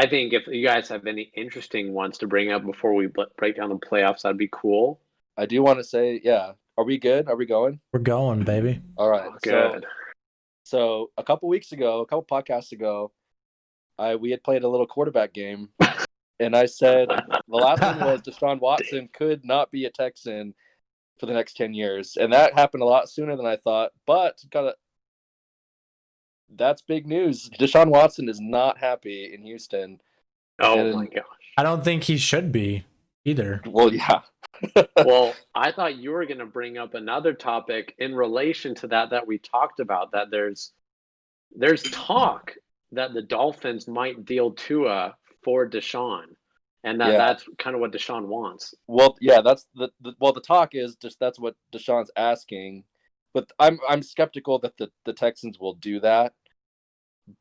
I think if you guys have any interesting ones to bring up before we break down the playoffs, that'd be cool. I do want to say, yeah. Are we good? Are we going? We're going, baby. All right. Oh, good. So a couple podcasts ago, we had played a little quarterback game, and I said the last one was Deshawn Watson could not be a Texan for the next 10 years, and that happened a lot sooner than I thought. But that's big news. Deshaun Watson is not happy in Houston. Oh my gosh. I don't think he should be either. Well, yeah. Well, I thought you were going to bring up another topic in relation to that we talked about, that there's talk that the Dolphins might deal Tua for Deshaun, and that's kind of what Deshaun wants. Well, yeah, that's the talk is just that's what Deshaun's asking, but I'm skeptical that the Texans will do that.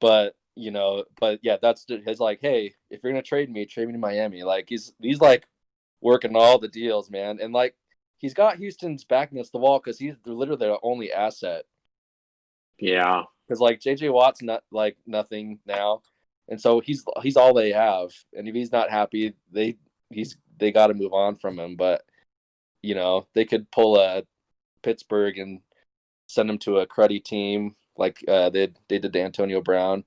But yeah, that's his like, hey, if you're gonna trade me to Miami. Like he's like working all the deals, man, and like he's got Houston's back against the wall because he's literally their only asset. Yeah, because like JJ Watt's not like nothing now, and so he's all they have. And if he's not happy, they got to move on from him. But they could pull a Pittsburgh and send him to a cruddy team like they did to Antonio Brown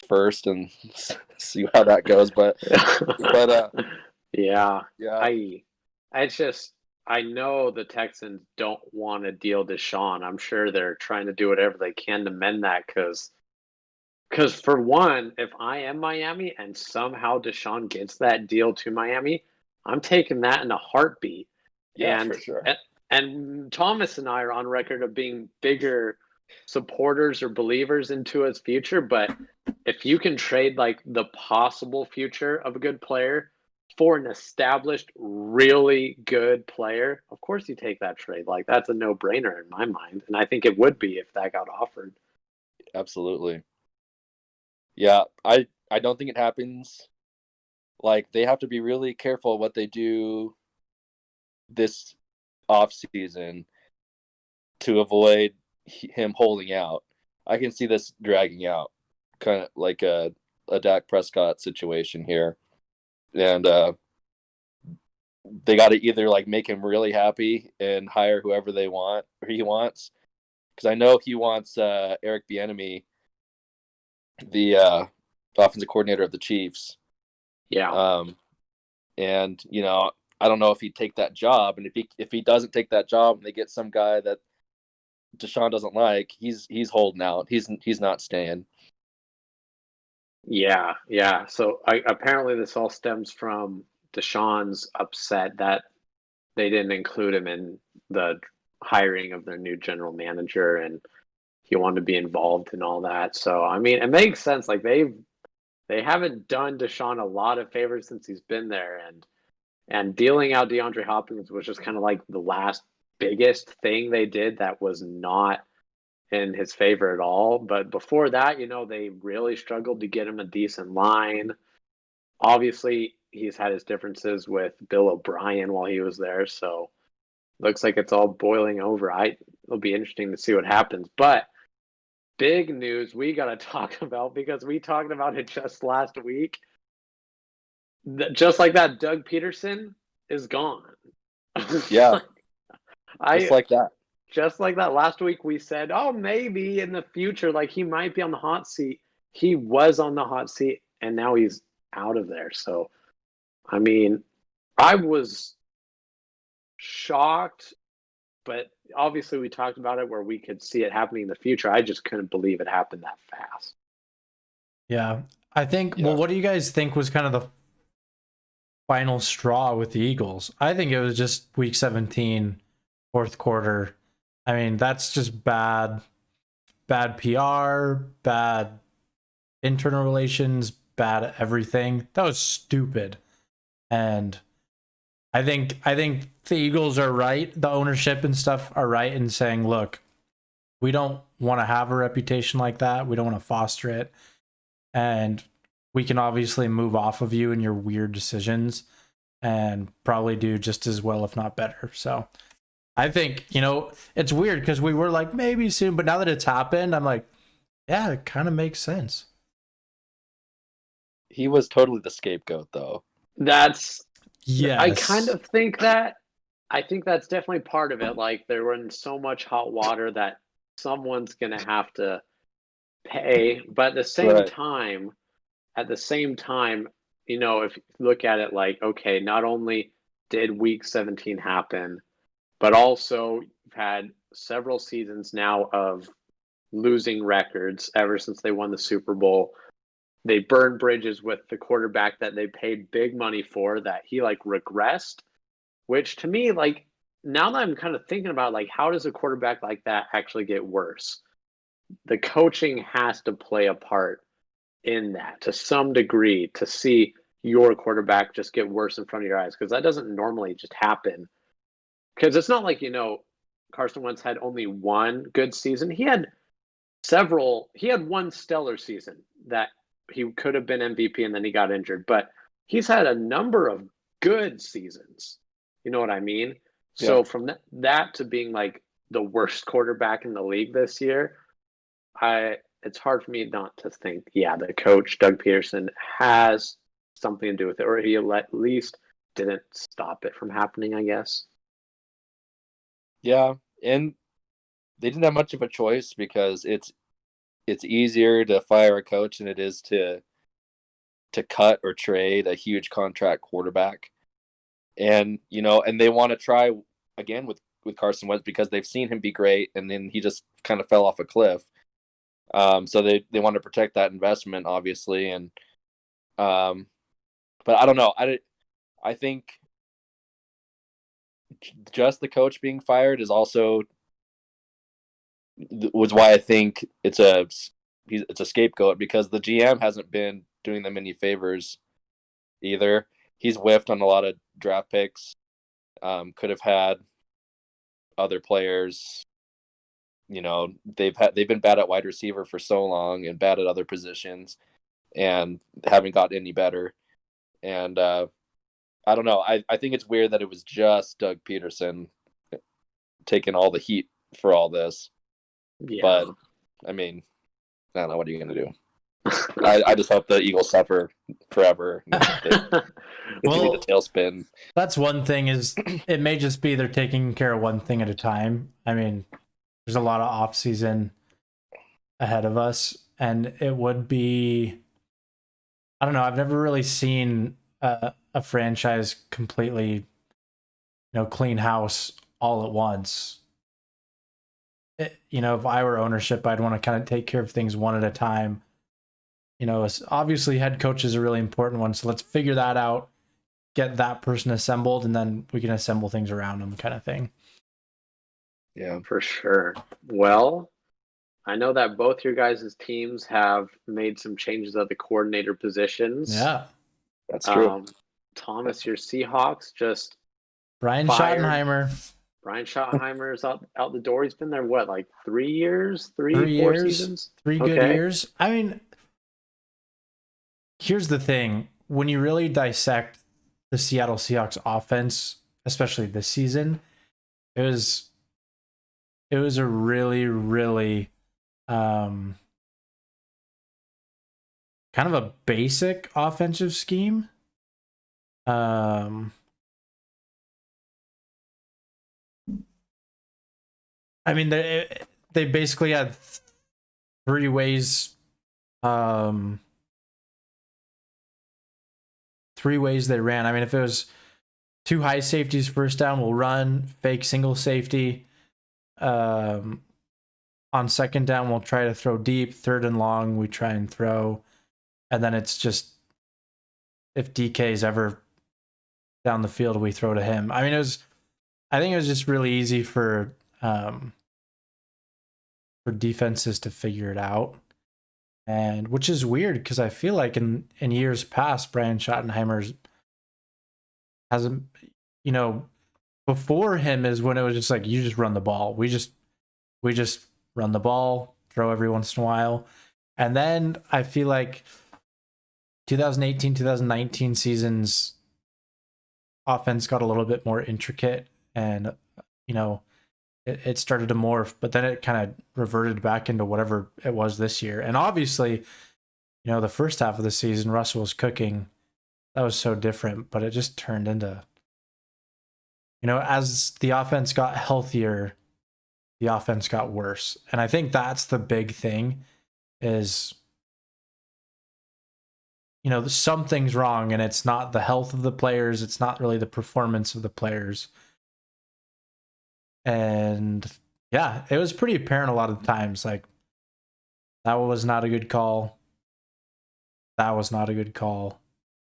first and see how that goes. But yeah. I know the Texans don't want to deal Deshaun. I'm sure they're trying to do whatever they can to mend that because for one, if I am Miami and somehow Deshaun gets that deal to Miami, I'm taking that in a heartbeat. Yeah, for sure. And Thomas and I are on record of being bigger supporters or believers into its future. But if you can trade like the possible future of a good player for an established, really good player, of course you take that trade. Like that's a no-brainer in my mind. And I think it would be if that got offered. Absolutely. Yeah, I don't think it happens. Like they have to be really careful what they do this off season to avoid him holding out. I can see this dragging out, kind of like a Dak Prescott situation here, and they got to either like make him really happy and hire whoever he wants, because I know he wants Eric Bieniemy, the offensive coordinator of the Chiefs. Yeah. And I don't know if he'd take that job, and if he doesn't take that job and they get some guy that Deshaun doesn't like, he's holding out. He's not staying. Yeah. So apparently this all stems from Deshaun's upset that they didn't include him in the hiring of their new general manager, and he wanted to be involved in all that. So I mean, it makes sense. Like they haven't done Deshaun a lot of favors since he's been there, and dealing out DeAndre Hopkins was just kind of like the last biggest thing they did that was not in his favor at all. But before that, they really struggled to get him a decent line. Obviously, he's had his differences with Bill O'Brien while he was there, so looks like it's all boiling over. It'll be interesting to see what happens. But big news we got to talk about, because we talked about it just last week. Just like that, Doug Peterson is gone. Yeah, just like that. Just like that. Last week we said, oh, maybe in the future, like he might be on the hot seat. He was on the hot seat, and now he's out of there. So, I mean, I was shocked, but obviously we talked about it where we could see it happening in the future. I just couldn't believe it happened that fast. Yeah, I think. Yeah. Well, what do you guys think was kind of the final straw with the Eagles? I think it was just week 17, fourth quarter. I mean, that's just bad PR, bad internal relations, bad everything. That was stupid. And I think the Eagles are right. The ownership and stuff are right in saying, look, we don't want to have a reputation like that. We don't want to foster it. And we can obviously move off of you and your weird decisions and probably do just as well, if not better. So I think, it's weird because we were like, maybe soon, but now that it's happened, I'm like, yeah, it kind of makes sense. he was totally the scapegoat, though. That's Yes. I kind of think that. I think that's definitely part of it. Like they were in so much hot water that someone's gonna have to pay. But Right. at the same time, if you look at it like, okay, not only did week 17 happen, but also you've had several seasons now of losing records ever since they won the Super Bowl. They burned bridges with the quarterback that they paid big money for that he like regressed, which to me, like now that I'm kind of thinking about like how does a quarterback like that actually get worse? The coaching has to play a part in that to some degree to see your quarterback just get worse in front of your eyes because that doesn't normally just happen. Because it's not like, Carson Wentz had only one good season. He had one stellar season that he could have been MVP and then he got injured, but he's had a number of good seasons. You know what I mean? So Yep. from that to being like the worst quarterback in the league this year, it's hard for me not to think, yeah, the coach Doug Peterson has something to do with it, or he at least didn't stop it from happening, I guess. Yeah, and they didn't have much of a choice because it's easier to fire a coach than it is to cut or trade a huge contract quarterback. And and they want to try again with Carson Wentz because they've seen him be great, and then he just kind of fell off a cliff. So they want to protect that investment, obviously, and but I don't know. I think just the coach being fired is also was why I think it's a scapegoat because the GM hasn't been doing them any favors either. He's whiffed on a lot of draft picks. Could have had other players. They've been bad at wide receiver for so long and bad at other positions, and haven't gotten any better. And I don't know. I think it's weird that it was just Doug Peterson taking all the heat for all this. Yeah. But I mean, I don't know. What are you going to do? I just hope the Eagles suffer forever. Continue the tailspin. That's one thing is it may just be they're taking care of one thing at a time. I mean, there's a lot of off season ahead of us, and it would be, I don't know. I've never really seen a franchise completely, clean house all at once. If I were ownership, I'd want to kind of take care of things one at a time. Obviously head coach is a really important one. So let's figure that out, get that person assembled, and then we can assemble things around them kind of thing. Yeah, for sure. Well, I know that both your guys' teams have made some changes at the coordinator positions. Yeah, that's true. Thomas, your Seahawks just Brian fired. Schottenheimer. Brian Schottenheimer's out the door. He's been there, what, like 3 years? 4 years, seasons? 3 good years. I mean, here's the thing. When you really dissect the Seattle Seahawks offense, especially this season, it was a really, really kind of a basic offensive scheme. I mean, they basically had 3 ways. 3 ways they ran. I mean, if it was 2 high safeties first down, we'll run fake single safety. On second down, we'll try to throw deep. Third and long, we try and throw. And then it's just if DK is ever down the field, we throw to him. I mean, I think it was just really easy for defenses to figure it out. And which is weird because I feel like in years past, Brian Schottenheimer hasn't, before him is when it was just like, you just run the ball. We just run the ball, throw every once in a while. And then I feel like 2018, 2019 seasons offense got a little bit more intricate and, it started to morph, but then it kind of reverted back into whatever it was this year. And obviously The first half of the season, Russell was cooking. That was so different, but it just turned into, as the offense got healthier, the offense got worse. And I think that's the big thing is, something's wrong, and it's not the health of the players. It's not really the performance of the players. And yeah, it was pretty apparent a lot of times. Like, that was not a good call. That was not a good call.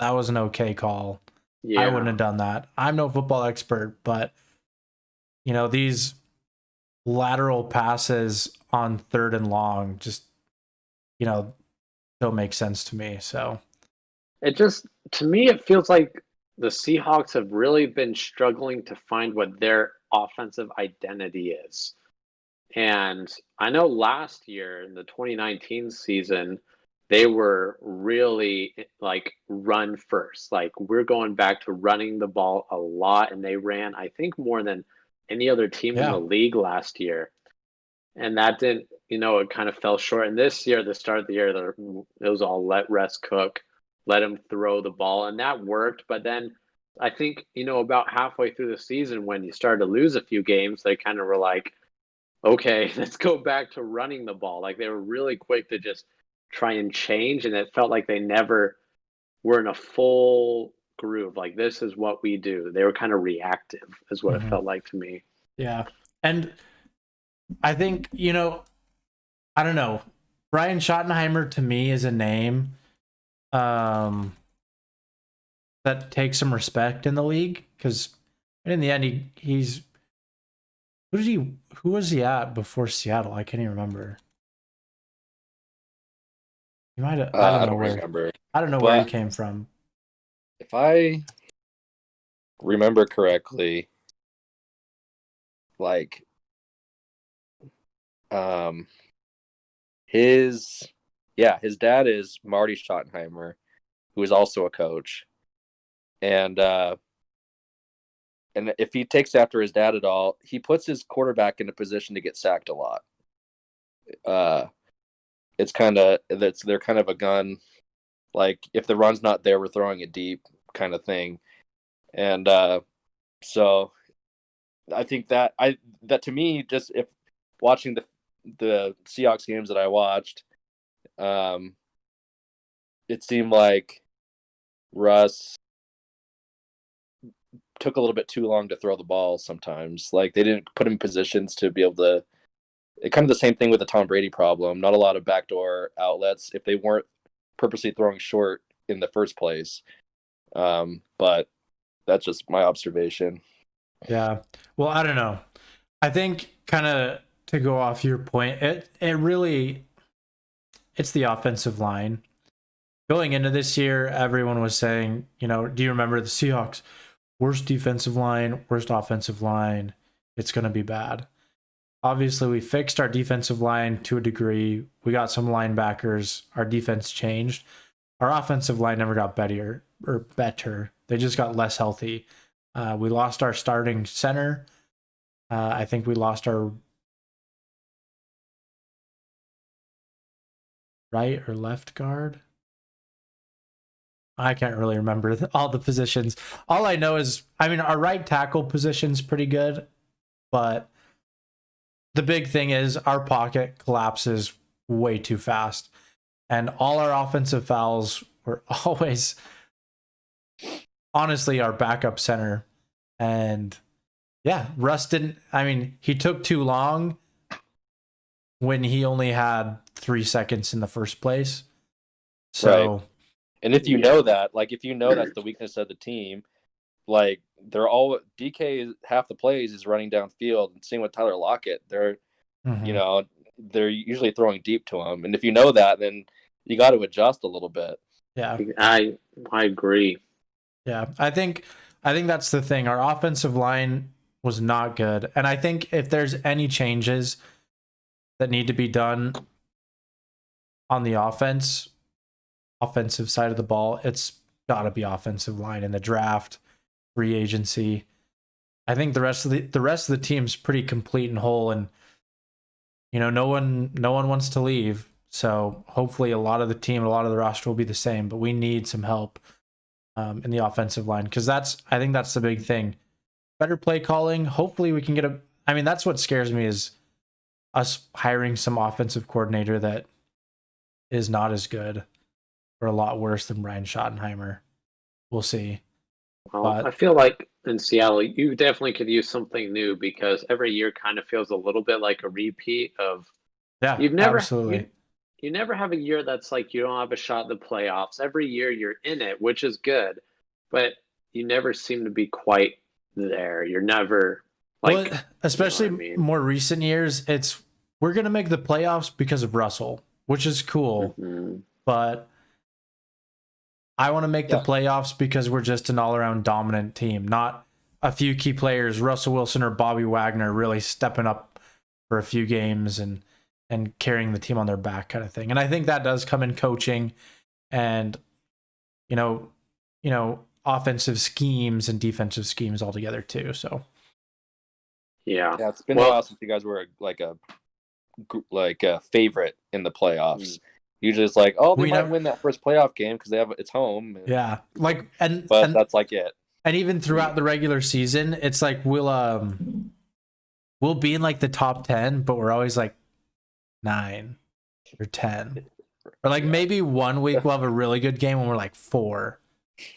That was an okay call. Yeah. I wouldn't have done that. I'm no football expert, but these lateral passes on 3rd and long just, don't make sense to me. So To me, it feels like the Seahawks have really been struggling to find what their offensive identity is. And I know last year in the 2019 season, they were really like run first. Like, we're going back to running the ball a lot, and they ran, I think, more than any other team in the league last year. And that didn't, it kind of fell short. And this year, the start of the year, it was all let Russ cook, let him throw the ball, and that worked. But then I think, about halfway through the season, when you started to lose a few games, they kind of were like, okay, let's go back to running the ball. Like, they were really quick to just try and change, and it felt like they never were in a full groove. Like, this is what we do. They were kind of reactive, is what it felt like to me. Yeah. And I think, I don't know. Brian Schottenheimer to me is a name that takes some respect in the league, because in the end he's who was he at before Seattle? I can't even remember. You might have, I don't remember. I don't know where he came from. If I remember correctly, like his dad is Marty Schottenheimer, who is also a coach. And if he takes after his dad at all, he puts his quarterback in a position to get sacked a lot. They're kind of a gun, like, if the run's not there, we're throwing it deep kind of thing. And so I think that to me, just if watching the Seahawks games that I watched, it seemed like Russ took a little bit too long to throw the ball sometimes. Like, they didn't put him in positions to be able to. Kind of the same thing with the Tom Brady problem. Not a lot of backdoor outlets if they weren't purposely throwing short in the first place. But that's just my observation. Yeah. Well, I don't know. I think, kind of to go off your point, it's the offensive line. Going into this year, everyone was saying, do you remember the Seahawks? Worst defensive line, worst offensive line. It's going to be bad. Obviously, we fixed our defensive line to a degree. We got some linebackers. Our defense changed. Our offensive line never got better. They just got less healthy. We lost our starting center. I think we lost our right or left guard. I can't really remember all the positions. All I know is, our right tackle position's pretty good, but the big thing is our pocket collapses way too fast. And all our offensive fouls were always, honestly, our backup center. And yeah, Russ he took too long when he only had 3 seconds in the first place. So, right. And if you know that, if you know that's the weakness of the team, like, they're all DK, half the plays is running downfield, and same with Tyler Lockett. They're they're usually throwing deep to him, and if you know that, then you got to adjust a little bit. Yeah, I agree. Yeah, I think that's the thing. Our offensive line was not good, and I think if there's any changes that need to be done on the offensive side of the ball, it's got to be offensive line in the draft, free agency. I think the rest of the team's pretty complete and whole, and no one wants to leave. So hopefully a lot of the roster will be the same, but we need some help in the offensive line, because I think that's the big thing. Better play calling. Hopefully we can get that's what scares me, is us hiring some offensive coordinator that is not as good or a lot worse than Brian Schottenheimer. We'll see. Well, I feel like in Seattle, you definitely could use something new, because every year kind of feels a little bit like a repeat of. Absolutely. You never have a year that's like you don't have a shot at the playoffs. Every year you're in it, which is good, but you never seem to be quite there. You're never like, especially more recent years, we're gonna make the playoffs because of Russell, which is cool, but I want to make the playoffs because we're just an all-around dominant team, not a few key players, Russell Wilson or Bobby Wagner, really stepping up for a few games and carrying the team on their back, kind of thing. And I think that does come in coaching and, offensive schemes and defensive schemes all together too. So, yeah, it's been a while since you guys were like a favorite in the playoffs. Usually it's like, they might win that first playoff game because it's home. Yeah, but that's like it. And even throughout the regular season, it's like we'll be in like the top 10, but we're always like 9 or 10, or like maybe one week we'll have a really good game when we're like 4.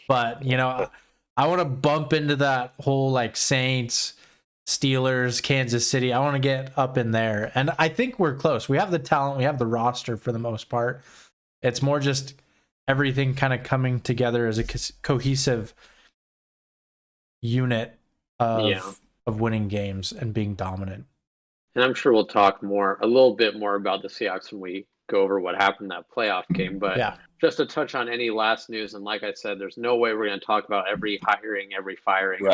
But I want to bump into that whole like Saints, Steelers, Kansas City. I want to get up in there, and I think we're close. We have the talent, we have the roster for the most part. It's more just everything kind of coming together as a cohesive unit of winning games and being dominant. And I'm sure we'll talk a little bit more about the Seahawks when we go over what happened in that playoff game. But just to touch on any last news, and like I said, there's no way we're going to talk about every hiring, every firing.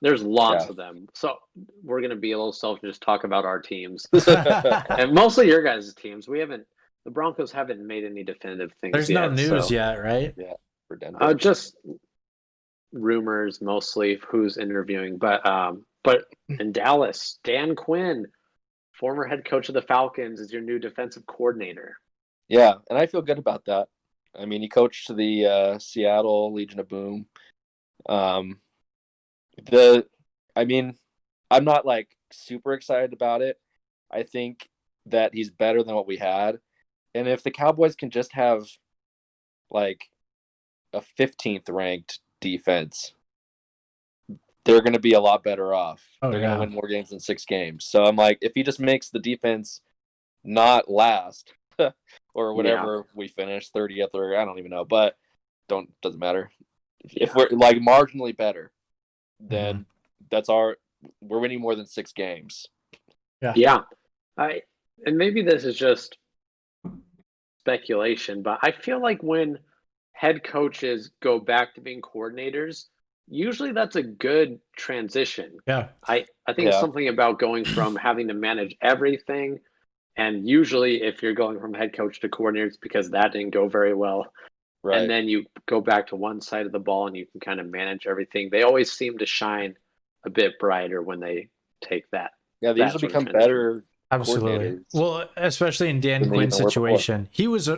There's lots of them. So we're going to be a little selfish, just talk about our teams. And mostly your guys' teams. The Broncos haven't made any definitive things There's yet. There's no news yet, right? Yeah, for Denver. Just rumors mostly of who's interviewing. But in Dallas, Dan Quinn, former head coach of the Falcons, is your new defensive coordinator. Yeah, and I feel good about that. I mean, he coached the Seattle Legion of Boom. I'm not like super excited about it. I think that he's better than what we had. And if the Cowboys can just have like a 15th ranked defense, they're going to be a lot better off. They're going to win more games than 6 games. So I'm like, if he just makes the defense not last or whatever, we finish 30th or I don't even know, but doesn't matter. If we're like marginally better, then we're winning more than 6 games. Yeah. And maybe this is just speculation, but I feel like when head coaches go back to being coordinators, usually that's a good transition. Yeah. I think something about going from having to manage everything, and usually if you're going from head coach to coordinator, it's because that didn't go very well. Right. And then you go back to one side of the ball and you can kind of manage everything. They always seem to shine a bit brighter when they take that. Yeah, they usually become better. Absolutely. Well, especially in Dan Quinn's situation. He was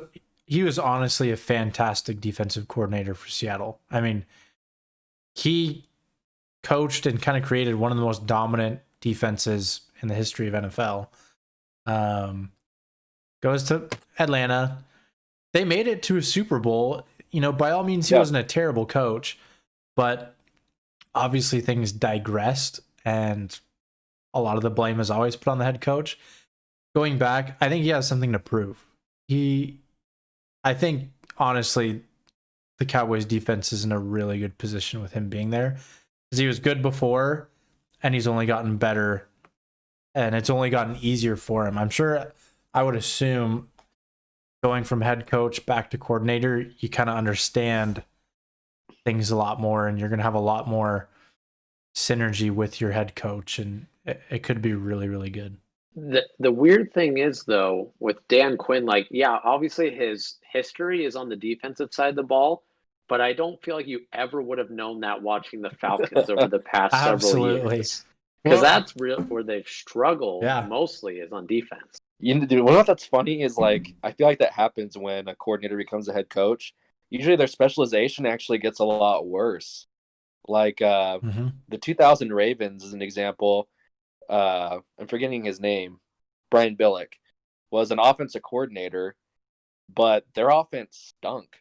honestly a fantastic defensive coordinator for Seattle. I mean, he coached and kind of created one of the most dominant defenses in the history of NFL. Goes to Atlanta. They made it to a Super Bowl. By all means, he wasn't a terrible coach, but obviously things digressed, and a lot of the blame is always put on the head coach. Going back, I think he has something to prove. I think, honestly, the Cowboys defense is in a really good position with him being there, because he was good before and he's only gotten better, and it's only gotten easier for him. I would assume going from head coach back to coordinator, you kind of understand things a lot more, and you're going to have a lot more synergy with your head coach, and it could be really, really good. The weird thing is, though, with Dan Quinn, obviously his history is on the defensive side of the ball, but I don't feel like you ever would have known that watching the Falcons over the past several years. Because that's where they've struggled mostly is on defense. What that's funny is like I feel like that happens when a coordinator becomes a head coach. Usually their specialization actually gets a lot worse. Like the 2000 Ravens is an example. I'm forgetting his name. Brian Billick was an offensive coordinator, but their offense stunk,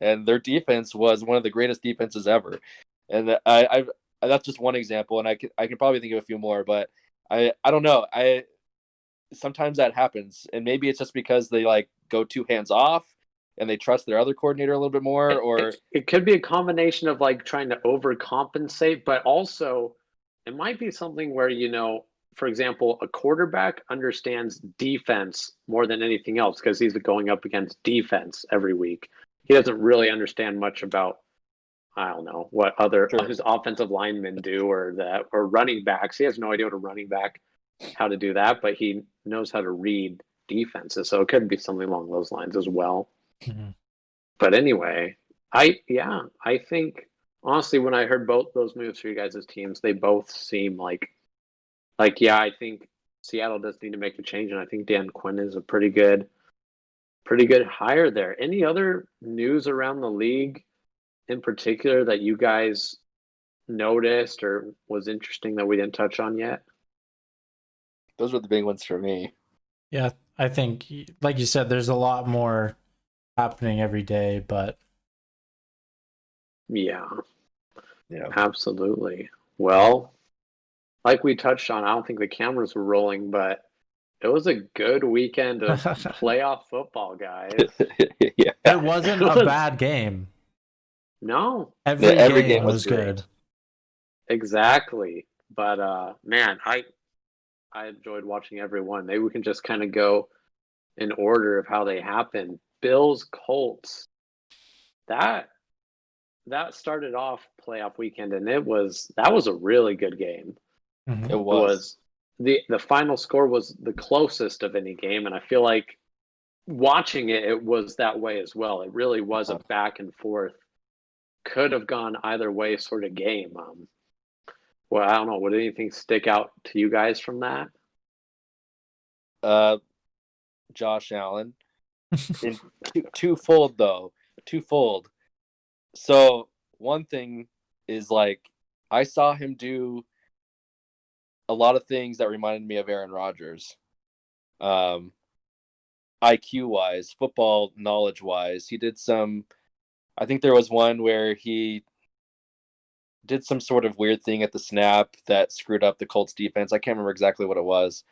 and their defense was one of the greatest defenses ever. And I that's just one example, and I can probably think of a few more, but I don't know. Sometimes that happens, and maybe it's just because they like go too hands off and they trust their other coordinator a little bit more, or it could be a combination of like trying to overcompensate, but also it might be something where, for example, a quarterback understands defense more than anything else because he's going up against defense every week. He doesn't really understand much about, I don't know, what other his offensive linemen do or running backs. He has no idea what a running back, how to do that, but he knows how to read defenses. So it could be something along those lines as well. Mm-hmm. But anyway, I think honestly, when I heard both those moves for you guys' teams, they both seem like I think Seattle does need to make a change, and I think Dan Quinn is a pretty good hire there. Any other news around the league in particular that you guys noticed or was interesting that we didn't touch on yet? Those were the big ones for me. Yeah, I think, like you said, there's a lot more happening every day, but yeah, absolutely. Well, like we touched on, I don't think the cameras were rolling, but it was a good weekend of playoff football, guys. Yeah. It wasn't a bad game. No. Every game was good. Exactly. But man, I enjoyed watching every one. Maybe we can just kind of go in order of how they happened. Bills, Colts. That started off playoff weekend, and that was a really good game. Mm-hmm. It was. The final score was the closest of any game, and I feel like watching it was that way as well. It really was a back and forth, could have gone either way sort of game. Well, I don't know. Would anything stick out to you guys from that? Josh Allen. In twofold though. Twofold. So one thing is like I saw him do a lot of things that reminded me of Aaron Rodgers. IQ wise, football knowledge wise. He did some, I think there was one where he did some sort of weird thing at the snap that screwed up the Colts defense. I can't remember exactly what it was.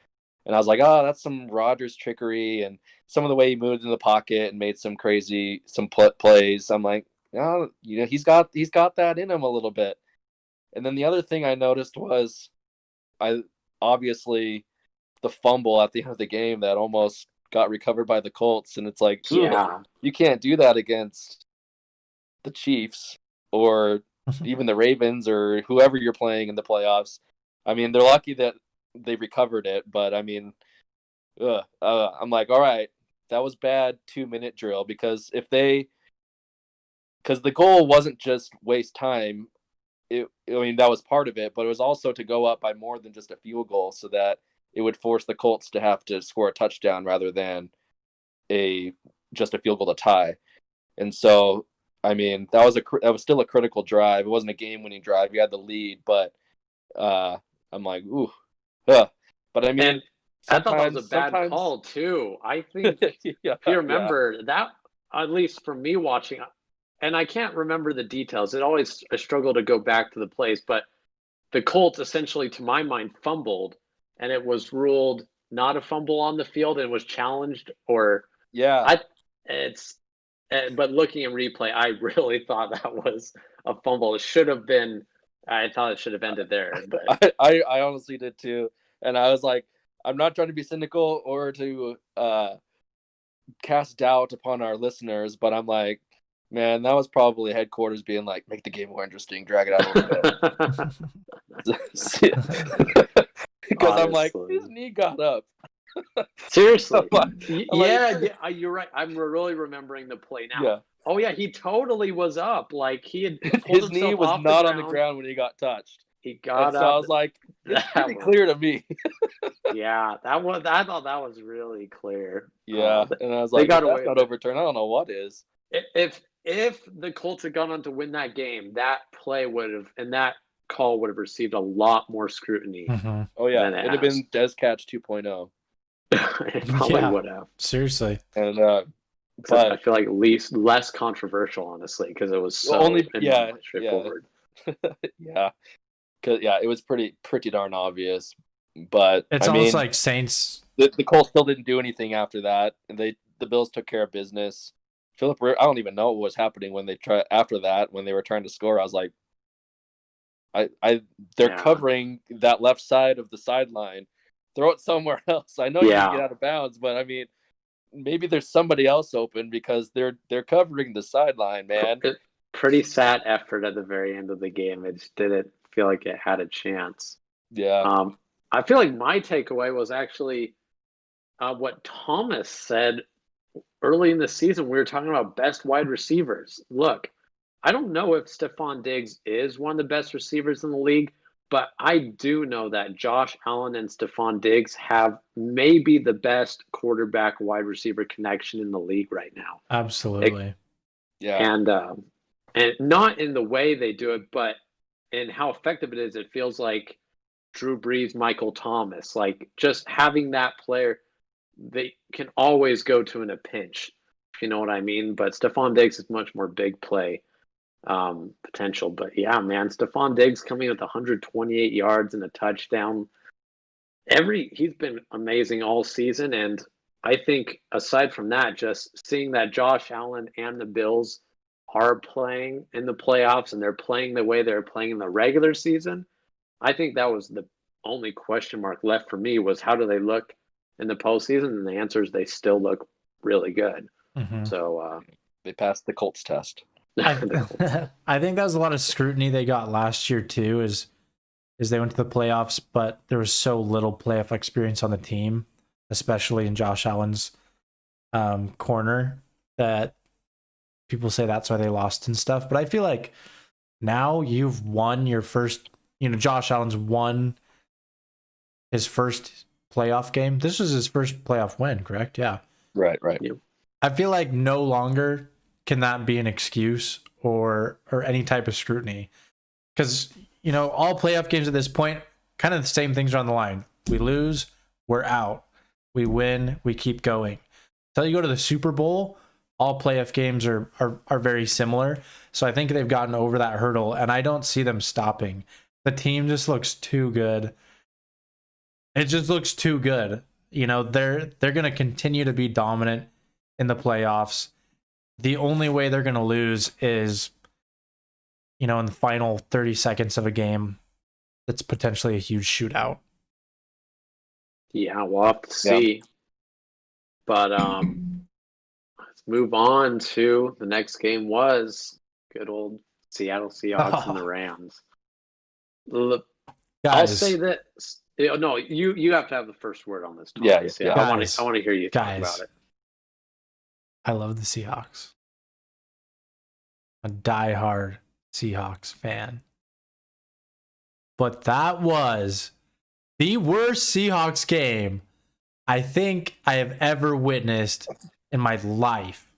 And I was like, oh, that's some Rodgers trickery. And some of the way he moved in the pocket and made some crazy, plays. I'm like, oh, he's got that in him a little bit. And then the other thing I noticed was obviously the fumble at the end of the game that almost got recovered by the Colts. And it's like, you can't do that against the Chiefs or even the Ravens or whoever you're playing in the playoffs. I mean, they're lucky that they recovered it, but I mean, I'm like, all right, that was bad 2-minute drill because the goal wasn't just waste time. I mean, that was part of it, but it was also to go up by more than just a field goal so that it would force the Colts to have to score a touchdown rather than just a field goal to tie. And so, I mean, that was still a critical drive. It wasn't a game-winning drive. You had the lead, but I'm like, ooh. But I mean, I thought that was a bad call too. I think if you remember that, at least for me watching, and I can't remember the details. It always a struggle to go back to the plays, but the Colts essentially, to my mind, fumbled, and it was ruled not a fumble on the field and was challenged. Or but looking in replay, I really thought that was a fumble. It should have been. I thought it should have ended there. But I honestly did too, and I was like, I'm not trying to be cynical or to cast doubt upon our listeners, but I'm like, man, that was probably headquarters being like, make the game more interesting, drag it out a little bit. Because I'm like, his knee got up. Seriously. You're right. I'm really remembering the play now. Yeah. Oh, yeah, he totally was up. Like, he had his knee was not on the ground when he got touched. He got up. So I was like, It's pretty clear to me. Yeah, that was. I thought that was really clear. Yeah, and I was like, got if that's away not with it. overturned, I don't know what is. If the Colts had gone on to win that game, that play would have and that call would have received a lot more scrutiny Mm-hmm. Oh yeah, than it it'd have has. been Des Catch 2.0. It probably Yeah. would have. Seriously. And Except I but feel like less controversial, honestly, because it was so only yeah, straightforward. yeah, cause it was pretty darn obvious. But It's I almost mean, like Saints. the Colts still didn't do anything after that, and the Bills took care of business. Philip, I don't even know what was happening when they after that when they were trying to score. I was like, they're covering that left side of the sideline. Throw it somewhere else. I know you can get out of bounds, but I mean, maybe there's somebody else open because they're covering the sideline, man. Pretty sad effort at the very end of the game. It just didn't feel like it had a chance. Yeah. I feel like my takeaway was actually what Thomas said early in the season. We were talking about best wide receivers. Look, I don't know if Stephon Diggs is one of the best receivers in the league, but I do know that Josh Allen and Stephon Diggs have maybe the best quarterback wide receiver connection in the league right now. Absolutely. And not in the way they do it, but in how effective it is. It feels like Drew Brees, Michael Thomas, like just having that player they can always go to in a pinch, if you know what I mean. But Stephon Diggs is much more big play potential. But yeah, man, Stephon Diggs coming with 128 yards and a touchdown. He's been amazing all season, and I think aside from that, just seeing that Josh Allen and the Bills are playing in the playoffs and they're playing the way they're playing in the regular season, I think that was the only question mark left for me was how do they look in the postseason? And the answer is they still look really good. Mm-hmm. So they passed the Colts test. I think that was a lot of scrutiny they got last year too. Is they went to the playoffs, but there was so little playoff experience on the team, especially in Josh Allen's corner, that people say that's why they lost and stuff. But I feel like now you've won your first. Josh Allen's won his first playoff game. This was his first playoff win, correct? Yeah. Right. yeah. I feel like no longer can that be an excuse or any type of scrutiny. Because, all playoff games at this point, kind of the same things are on the line. We lose, we're out. We win, we keep going. Until you go to the Super Bowl, all playoff games are very similar. So I think they've gotten over that hurdle, and I don't see them stopping. The team just looks too good. It just looks too good. They're going to continue to be dominant in the playoffs. The only way they're going to lose is, in the final 30 seconds of a game that's potentially a huge shootout. Yeah, we'll have to see. Yeah. But let's move on to the next game was good old Seattle Seahawks and the Rams. Guys, I'll say that. No, you have to have the first word on this. Thomas. Yeah. I want to hear you talk about it. I love the Seahawks. A diehard Seahawks fan. But that was the worst Seahawks game I think I have ever witnessed in my life.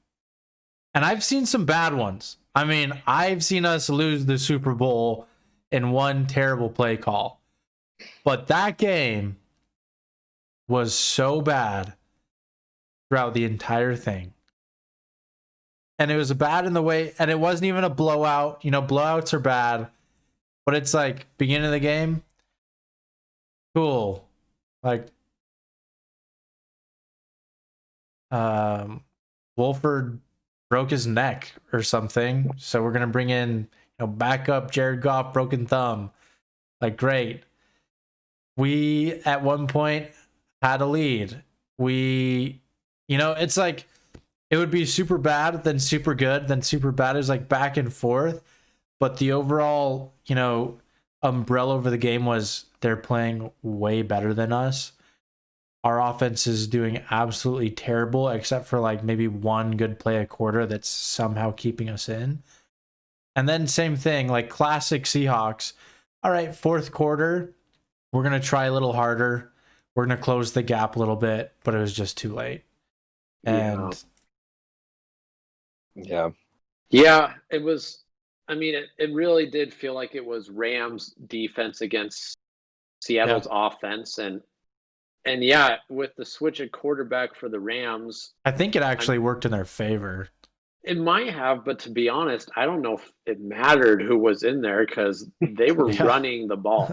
And I've seen some bad ones. I mean, I've seen us lose the Super Bowl in one terrible play call. But that game was so bad throughout the entire thing. And it was bad in the way, and it wasn't even a blowout. Blowouts are bad. But it's like, beginning of the game, cool. Like, Wolford broke his neck or something. So we're going to bring in, backup Jared Goff, broken thumb. Like, great. We, at one point, had a lead. It's like, it would be super bad, then super good, then super bad. It was like back and forth. But the overall, umbrella over the game was they're playing way better than us. Our offense is doing absolutely terrible, except for like maybe one good play a quarter that's somehow keeping us in. And then same thing, like classic Seahawks. All right, fourth quarter, we're going to try a little harder. We're going to close the gap a little bit, but it was just too late. And Yeah. Yeah, it was. I mean, it really did feel like it was Rams defense against Seattle's offense, and yeah, with the switch at quarterback for the Rams, I think it actually worked in their favor. it might have, but to be honest, I don't know if it mattered who was in there because they were running the ball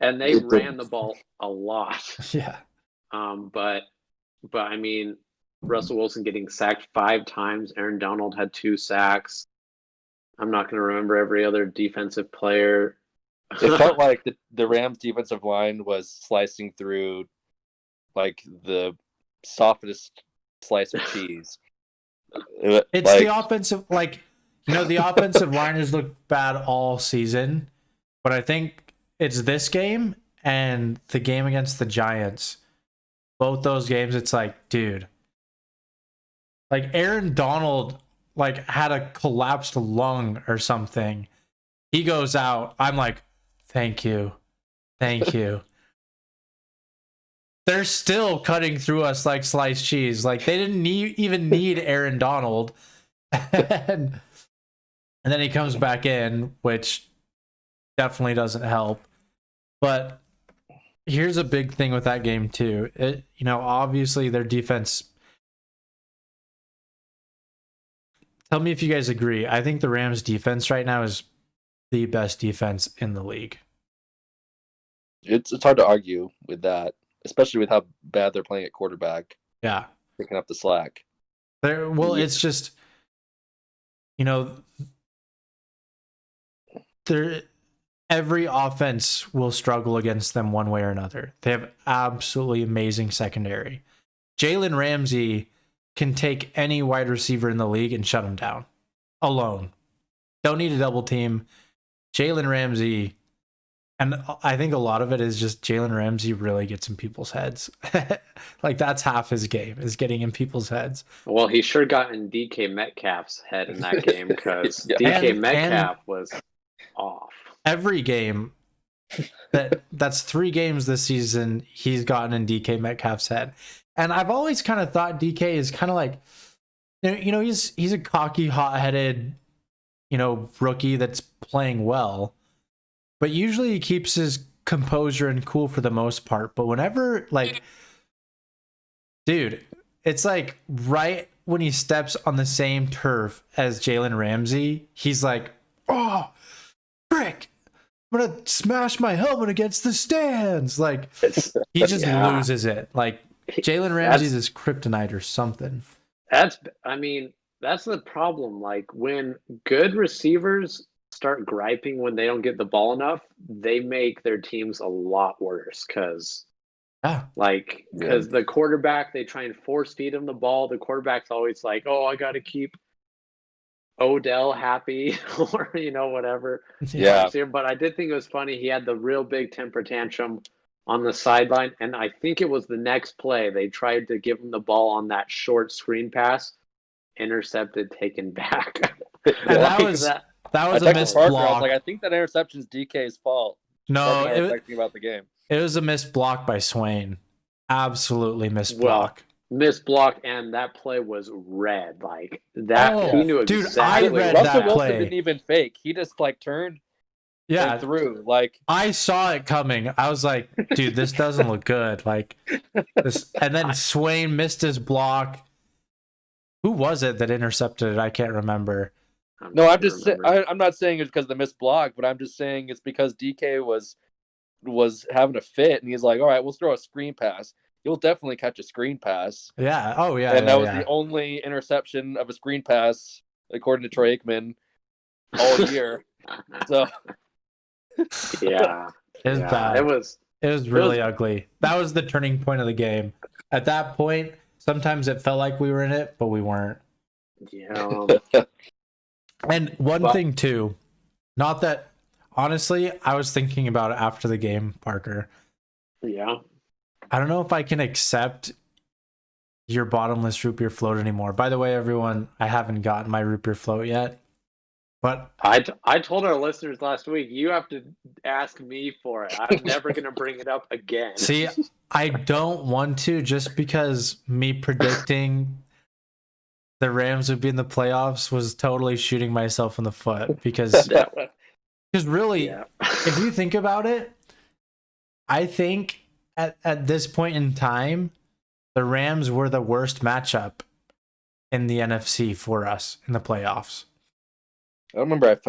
and they ran the ball a lot. Yeah. But I mean, Russell Wilson getting sacked 5 times. Aaron Donald had 2 sacks. I'm not going to remember every other defensive player. It felt like the Rams defensive line was slicing through like the softest slice of cheese. It's like, the offensive, the offensive line has looked bad all season, but I think it's this game and the game against the Giants. Both those games, it's like, dude, like Aaron Donald had a collapsed lung or something. He goes out. I'm like, thank you. They're still cutting through us like sliced cheese. Like they didn't even need Aaron Donald. and then he comes back in, which definitely doesn't help. But here's a big thing with that game too. Obviously their defense. Tell me if you guys agree. I think the Rams defense right now is the best defense in the league. It's hard to argue with that, especially with how bad they're playing at quarterback. Yeah. Picking up the slack. It's just, every offense will struggle against them one way or another. They have absolutely amazing secondary. Jalen Ramsey can take any wide receiver in the league and shut him down alone. Don't need a double team. Jalen Ramsey, and I think a lot of it is just Jalen Ramsey really gets in people's heads. That's half his game, is getting in people's heads. Well, he sure got in DK Metcalf's head in that game because DK Metcalf was off. Every game, that's 3 games this season, he's gotten in DK Metcalf's head. And I've always kind of thought DK is kind of like, he's a cocky, hot-headed, rookie that's playing well. But usually he keeps his composure and cool for the most part. But whenever, dude, it's like right when he steps on the same turf as Jalen Ramsey, he's like, oh, frick. I'm going to smash my helmet against the stands. He just loses it. Jalen Ramsey's his kryptonite or something. That's the problem. When good receivers start griping when they don't get the ball enough, they make their teams a lot worse because the quarterback, they try and force feed him the ball. The quarterback's always like, oh, I got to keep Odell happy or, whatever. Yeah. But I did think it was funny. He had the real big temper tantrum on the sideline, and I think it was the next play. They tried to give him the ball on that short screen pass, intercepted, taken back. And that was a missed block. I think that interception's DK's fault. No, it was about the game. It was a missed block by Swain. Absolutely missed block. Missed block, and that play was red. He knew exactly. Dude, I read Russell that Wilson play. Didn't even fake. He just turned. Yeah, through. I saw it coming. I was like, dude, this doesn't look good. This, and then Swain missed his block. Who was it that intercepted it? I can't remember. I'm not saying it's because of the missed block, but I'm just saying it's because DK was having a fit, and he's like, all right, we'll throw a screen pass. You'll definitely catch a screen pass. Yeah. Oh, yeah. And that was the only interception of a screen pass, according to Troy Aikman, all year. So. Yeah. It was bad. It was really ugly. That was the turning point of the game. At that point, sometimes it felt like we were in it, but we weren't. Yeah. And one thing too, not that honestly, I was thinking about it after the game, Parker. Yeah. I don't know if I can accept your bottomless root beer float anymore. By the way, everyone, I haven't gotten my root beer float yet. But I told our listeners last week, you have to ask me for it. I'm never going to bring it up again. see, I don't want to, just because me predicting the Rams would be in the playoffs was totally shooting myself in the foot, because really, Yeah. if you think about it, I think at this point in time, the Rams were the worst matchup in the NFC for us in the playoffs. I don't remember if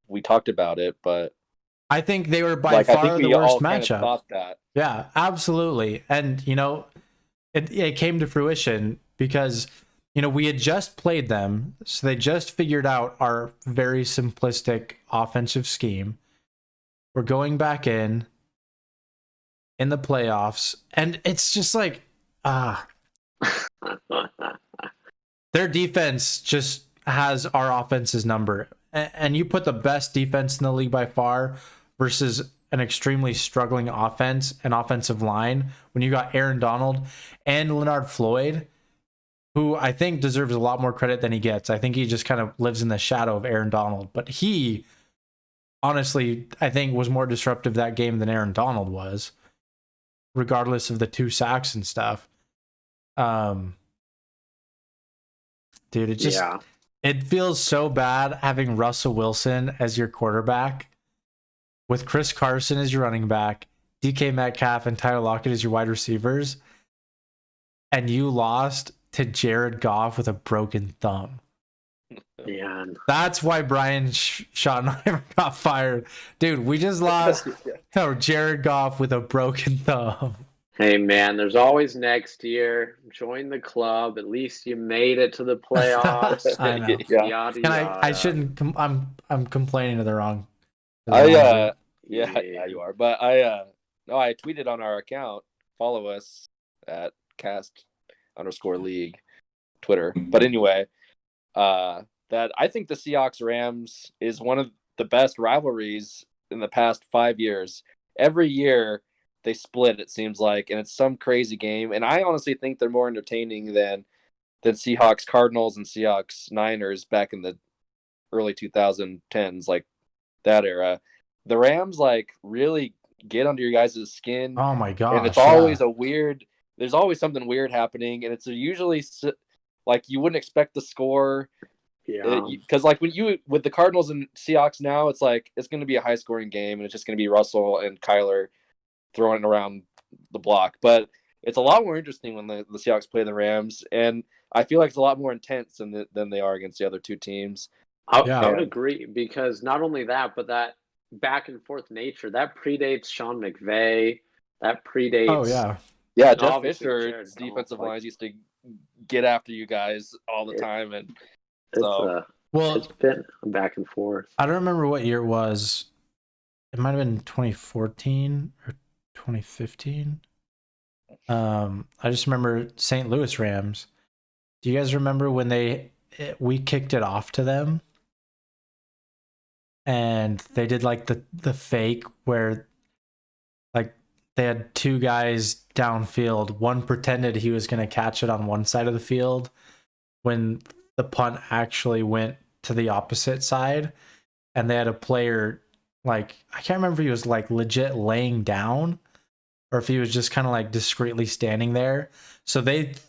we talked about it, but I think they were by I think far we the worst all kind of matchup. thought that. Yeah, absolutely. And, it came to fruition because, we had just played them. So they just figured out our very simplistic offensive scheme. We're going back in the playoffs. And it's just like, their defense just has our offense's number. And you put the best defense in the league by far versus an extremely struggling offense and offensive line when you got Aaron Donald and Leonard Floyd, who I think deserves a lot more credit than he gets. I think he just kind of lives in the shadow of Aaron Donald. But he, honestly, I think was more disruptive that game than Aaron Donald was, regardless of the 2 sacks and stuff. Dude, it feels so bad having Russell Wilson as your quarterback with Chris Carson as your running back, DK Metcalf and Tyler Lockett as your wide receivers, and you lost to Jared Goff with a broken thumb. Yeah. That's why Brian Schottenheimer got fired. Dude, we just lost to Jared Goff with a broken thumb. Hey, man, there's always next year. Join the club. At least you made it to the playoffs. I know. Yada, And yada. I shouldn't. I'm complaining to the wrong. Yeah, you are. But I tweeted on our account. Follow us at cast_league Twitter. But anyway, that I think the Seahawks Rams is one of the best rivalries in the past 5 years. Every year they split, it seems like, and it's some crazy game. And I honestly think they're more entertaining than Seahawks Cardinals and Seahawks Niners back in the early 2010s, like that era. The Rams really get under your guys' skin. Oh my gosh. And it's always there's always something weird happening, and it's usually you wouldn't expect the score. Yeah. Because with the Cardinals and Seahawks now, it's it's going to be a high scoring game, and it's just going to be Russell and Kyler throwing it around the block. But it's a lot more interesting when the Seahawks play the Rams, and I feel like it's a lot more intense than they are against the other two teams. I would agree, because not only that, but that back and forth nature that predates Sean McVay. That predates. Oh yeah. Yeah, Jeff Fisher's defensive lines used to get after you guys all the time, and it's been back and forth. I don't remember what year it was. It might have been 2014 or 2015. I just remember St. Louis Rams. Do you guys remember when we kicked it off to them? And they did the fake where they had 2 guys downfield. One pretended he was going to catch it on one side of the field when the punt actually went to the opposite side. And they had a player, I can't remember if he was legit laying down or if he was just kind of discreetly standing there. So that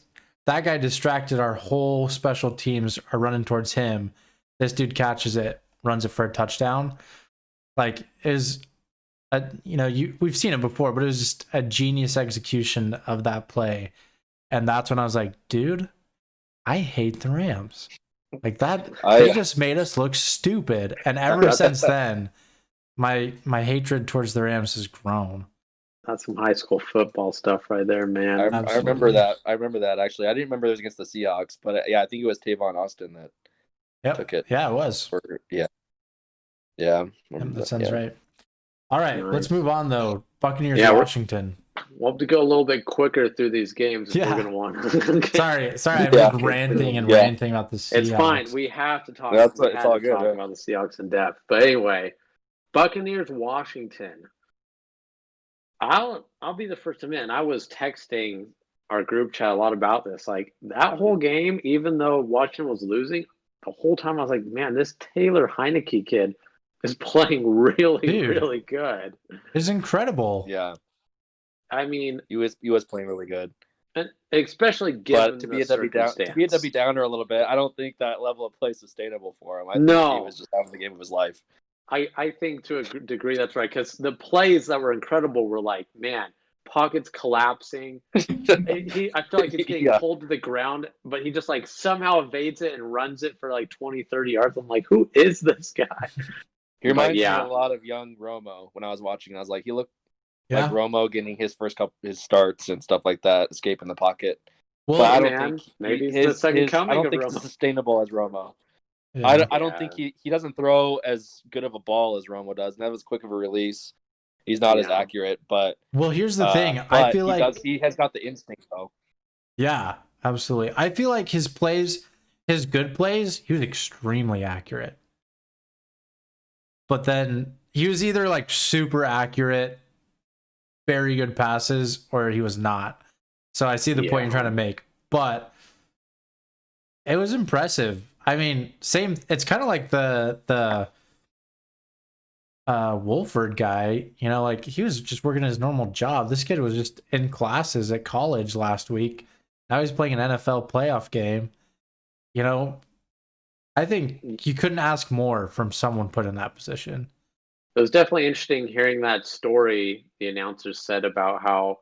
guy distracted our whole special teams are running towards him. This dude catches it, runs it for a touchdown. We've seen it before, but it was just a genius execution of that play. And that's when I was like, dude, I hate the Rams. They just made us look stupid. And ever since then, my hatred towards the Rams has grown. That's some high school football stuff right there, man. I remember that. I remember that, actually. I didn't remember it was against the Seahawks, but I think it was Tavon Austin that took it. Yeah, it was. Yeah. That sounds right. All right, nice. Let's move on, though. Buccaneers, Washington. We'll have to go a little bit quicker through these games if we're going to want to. Sorry, I've been ranting about the Seahawks. It's fine. We have to talk. It's all good. Talk about the Seahawks in depth. But anyway, Buccaneers, Washington. I'll be the first to admit, and I was texting our group chat a lot about this. That whole game, even though Washington was losing, the whole time I was like, man, this Taylor Heineke kid is playing really, Dude. really good. It's incredible. Yeah, I mean, he was playing really good. and especially given But to the be a Debbie Downer a little bit, I don't think that level of play is sustainable for him. I think he was just having the game of his life. I think to a degree that's right, because the plays that were incredible were like, man, pockets collapsing. I feel like he's getting pulled to the ground, but he just like somehow evades it and runs it for like 20, 30 yards. I'm like, who is this guy? He reminds me a lot of young Romo when I was watching. I was like, he looked like Romo getting his first couple his starts and stuff like that, escaping the pocket. Well, but I don't think maybe it's the second coming I don't of think Romo. It's sustainable as Romo. Yeah. I don't think he doesn't throw as good of a ball as Romo does, and that was quick of a release. He's not as accurate, but here's the thing. I feel he has got the instinct though. Yeah, absolutely. I feel like his good plays, he was extremely accurate. But then he was either like super accurate, very good passes, or he was not. So I see the point you're trying to make, but it was impressive. I mean, same. It's kind of like the Wolford guy. You know, like he was just working his normal job. This kid was just in classes at college last week. Now he's playing an NFL playoff game. You know, I think you couldn't ask more from someone put in that position. It was definitely interesting hearing that story the announcers said about how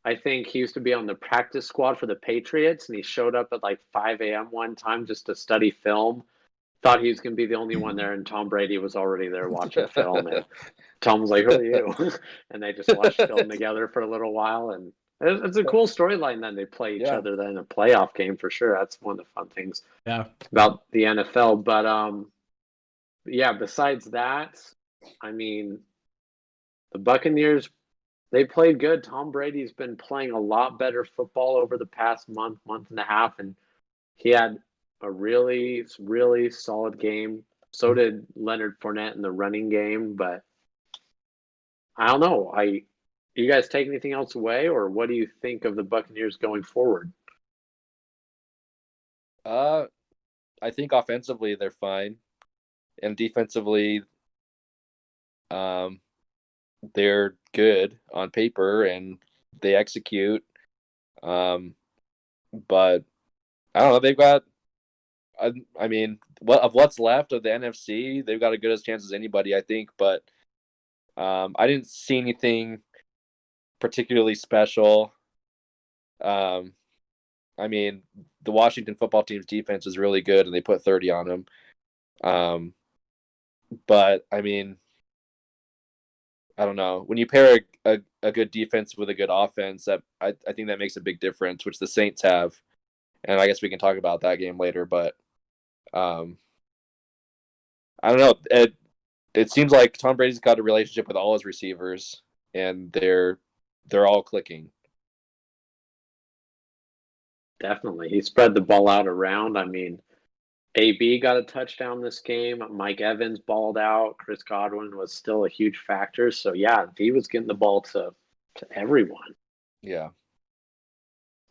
I think he used to be on the practice squad for the Patriots, and he showed up at like 5 a.m. one time just to study film. Thought he was going to be the only one there, and Tom Brady was already there watching film. And Tom was like, "Who are you?" And they just watched film together for a little while, and it's a cool storyline. Then they play each other then in a playoff game for sure. That's one of the fun things about the NFL. But yeah, besides that, I mean, the Buccaneers, they played good. Tom Brady's been playing a lot better football over the past month and a half, and he had a really, really solid game. So did Leonard Fournette in the running game, but I don't know. You guys take anything else away, or what do you think of the Buccaneers going forward? I think offensively they're fine, and defensively, they're good on paper and they execute. But I don't know. They've got, I mean, what's left of the NFC, they've got as good a chance as anybody, I think. But I didn't see anything particularly special. I mean, the Washington football team's defense is really good, and they put 30 on them. But I mean, I don't know. When you pair a good defense with a good offense, that I think that makes a big difference, which the Saints have. And I guess we can talk about that game later. But I don't know. It seems like Tom Brady's got a relationship with all his receivers, and they're all clicking. Definitely. He spread the ball out around. I mean, AB got a touchdown this game. Mike Evans balled out. Chris Godwin was still a huge factor. So, yeah, he was getting the ball to everyone. Yeah.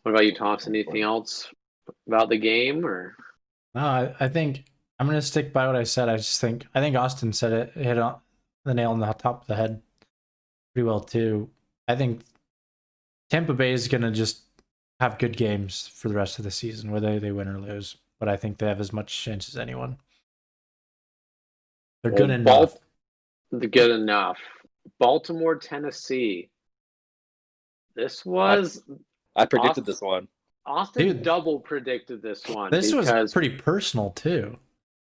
What about you, Thompson? Anything else about the game? Or no, I think I'm going to stick by what I said. I think Austin said it, hit on the nail on the top of the head pretty well, too. I think Tampa Bay is going to just have good games for the rest of the season, whether they win or lose. But I think they have as much chance as anyone. They're good enough. They're good enough. Baltimore, Tennessee. This was... I predicted this one. Austin double predicted this one. This was pretty personal, too.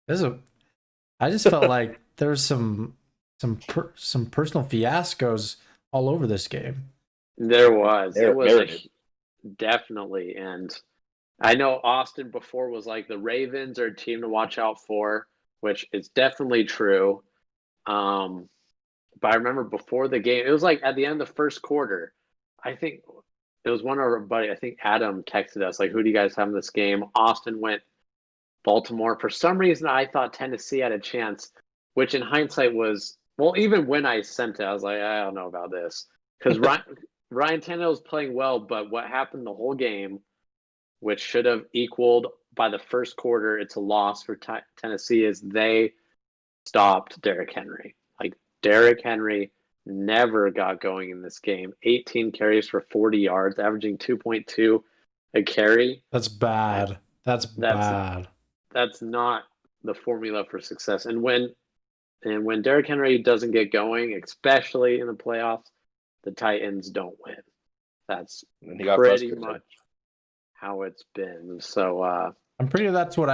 I just felt like there was some personal fiascos all over this game. There was. Definitely. And I know Austin before was like the Ravens are a team to watch out for, which is definitely true. But I remember before the game, it was like at the end of the first quarter, I think it was one of our buddy, I think Adam texted us, like, who do you guys have in this game? Austin went Baltimore. For some reason, I thought Tennessee had a chance, which in hindsight was, well, even when I sent it, I was like, I don't know about this. Because Ryan Tannehill was playing well, but what happened the whole game, which should have equaled by the first quarter, it's a loss for Tennessee is they stopped Derrick Henry. Like, Derrick Henry never got going in this game. 18 carries for 40 yards, averaging 2.2 a carry. That's bad. That's bad. That's not the formula for success. And when Derrick Henry doesn't get going, especially in the playoffs, the Titans don't win. That's pretty much how it's been. So I'm pretty sure that's what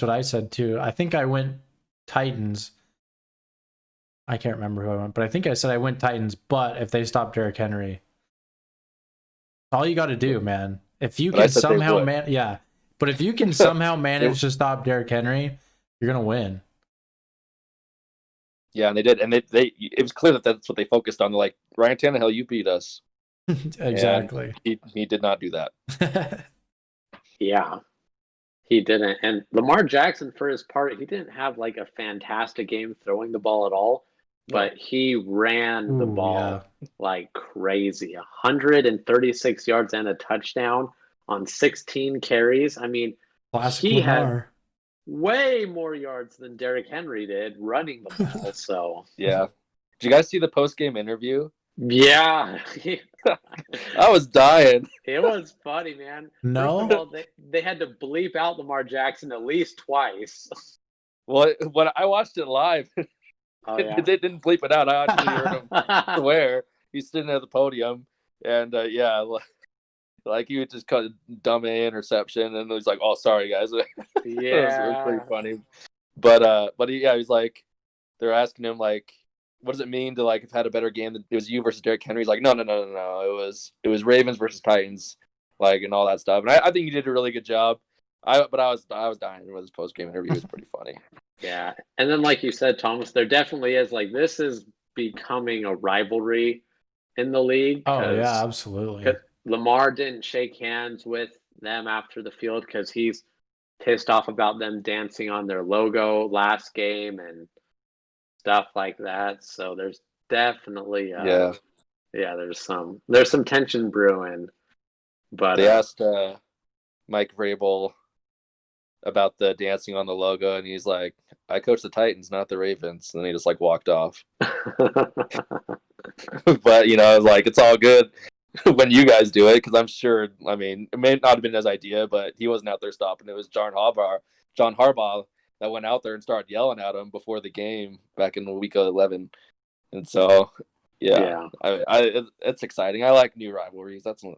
I said too. I think I went Titans. I can't remember who I went, but I think I said I went Titans, but if they stop Derrick Henry. All you got to do, man. If you can somehow but if you can somehow manage to stop Derrick Henry, you're going to win. Yeah, and they did. And it was clear that that's what they focused on. They're like, Ryan Tannehill, you beat us. Exactly. And he did not do that. Yeah, he didn't. And Lamar Jackson, for his part, he didn't have like a fantastic game throwing the ball at all, but he ran the ball like crazy. 136 yards and a touchdown on 16 carries. I mean, he had way more yards than Derrick Henry did running the ball. So yeah. Did you guys see the post-game interview? Yeah. I was dying. It was funny, man. No. First of all, they had to bleep out Lamar Jackson at least twice. Well, when I watched it live, they didn't bleep it out. I actually heard him swear. He's sitting at the podium, and like he would just cut a dumb interception, and he's like, "Oh, sorry, guys." Yeah, it was pretty funny. But he's like, they're asking him like, what does it mean to like have had a better game than it was you versus Derrick Henry? He's like, no. It was Ravens versus Titans, like, and all that stuff. And I think he did a really good job. I was dying with his post game interview. It was pretty funny. Yeah, and then like you said, Thomas, there definitely is like this is becoming a rivalry in the league. Oh yeah, absolutely. Lamar didn't shake hands with them after the field because he's pissed off about them dancing on their logo last game and stuff like that. So there's definitely there's some tension brewing. But they asked Mike Vrabel about the dancing on the logo, and he's like, I coach the Titans, not the Ravens. And then he just like walked off. But like, it's all good when you guys do it, because I'm sure, I mean, it may not have been his idea, but he wasn't out there stopping. It was John Harbaugh that went out there and started yelling at him before the game back in week 11. And so, it's exciting. I like new rivalries. This is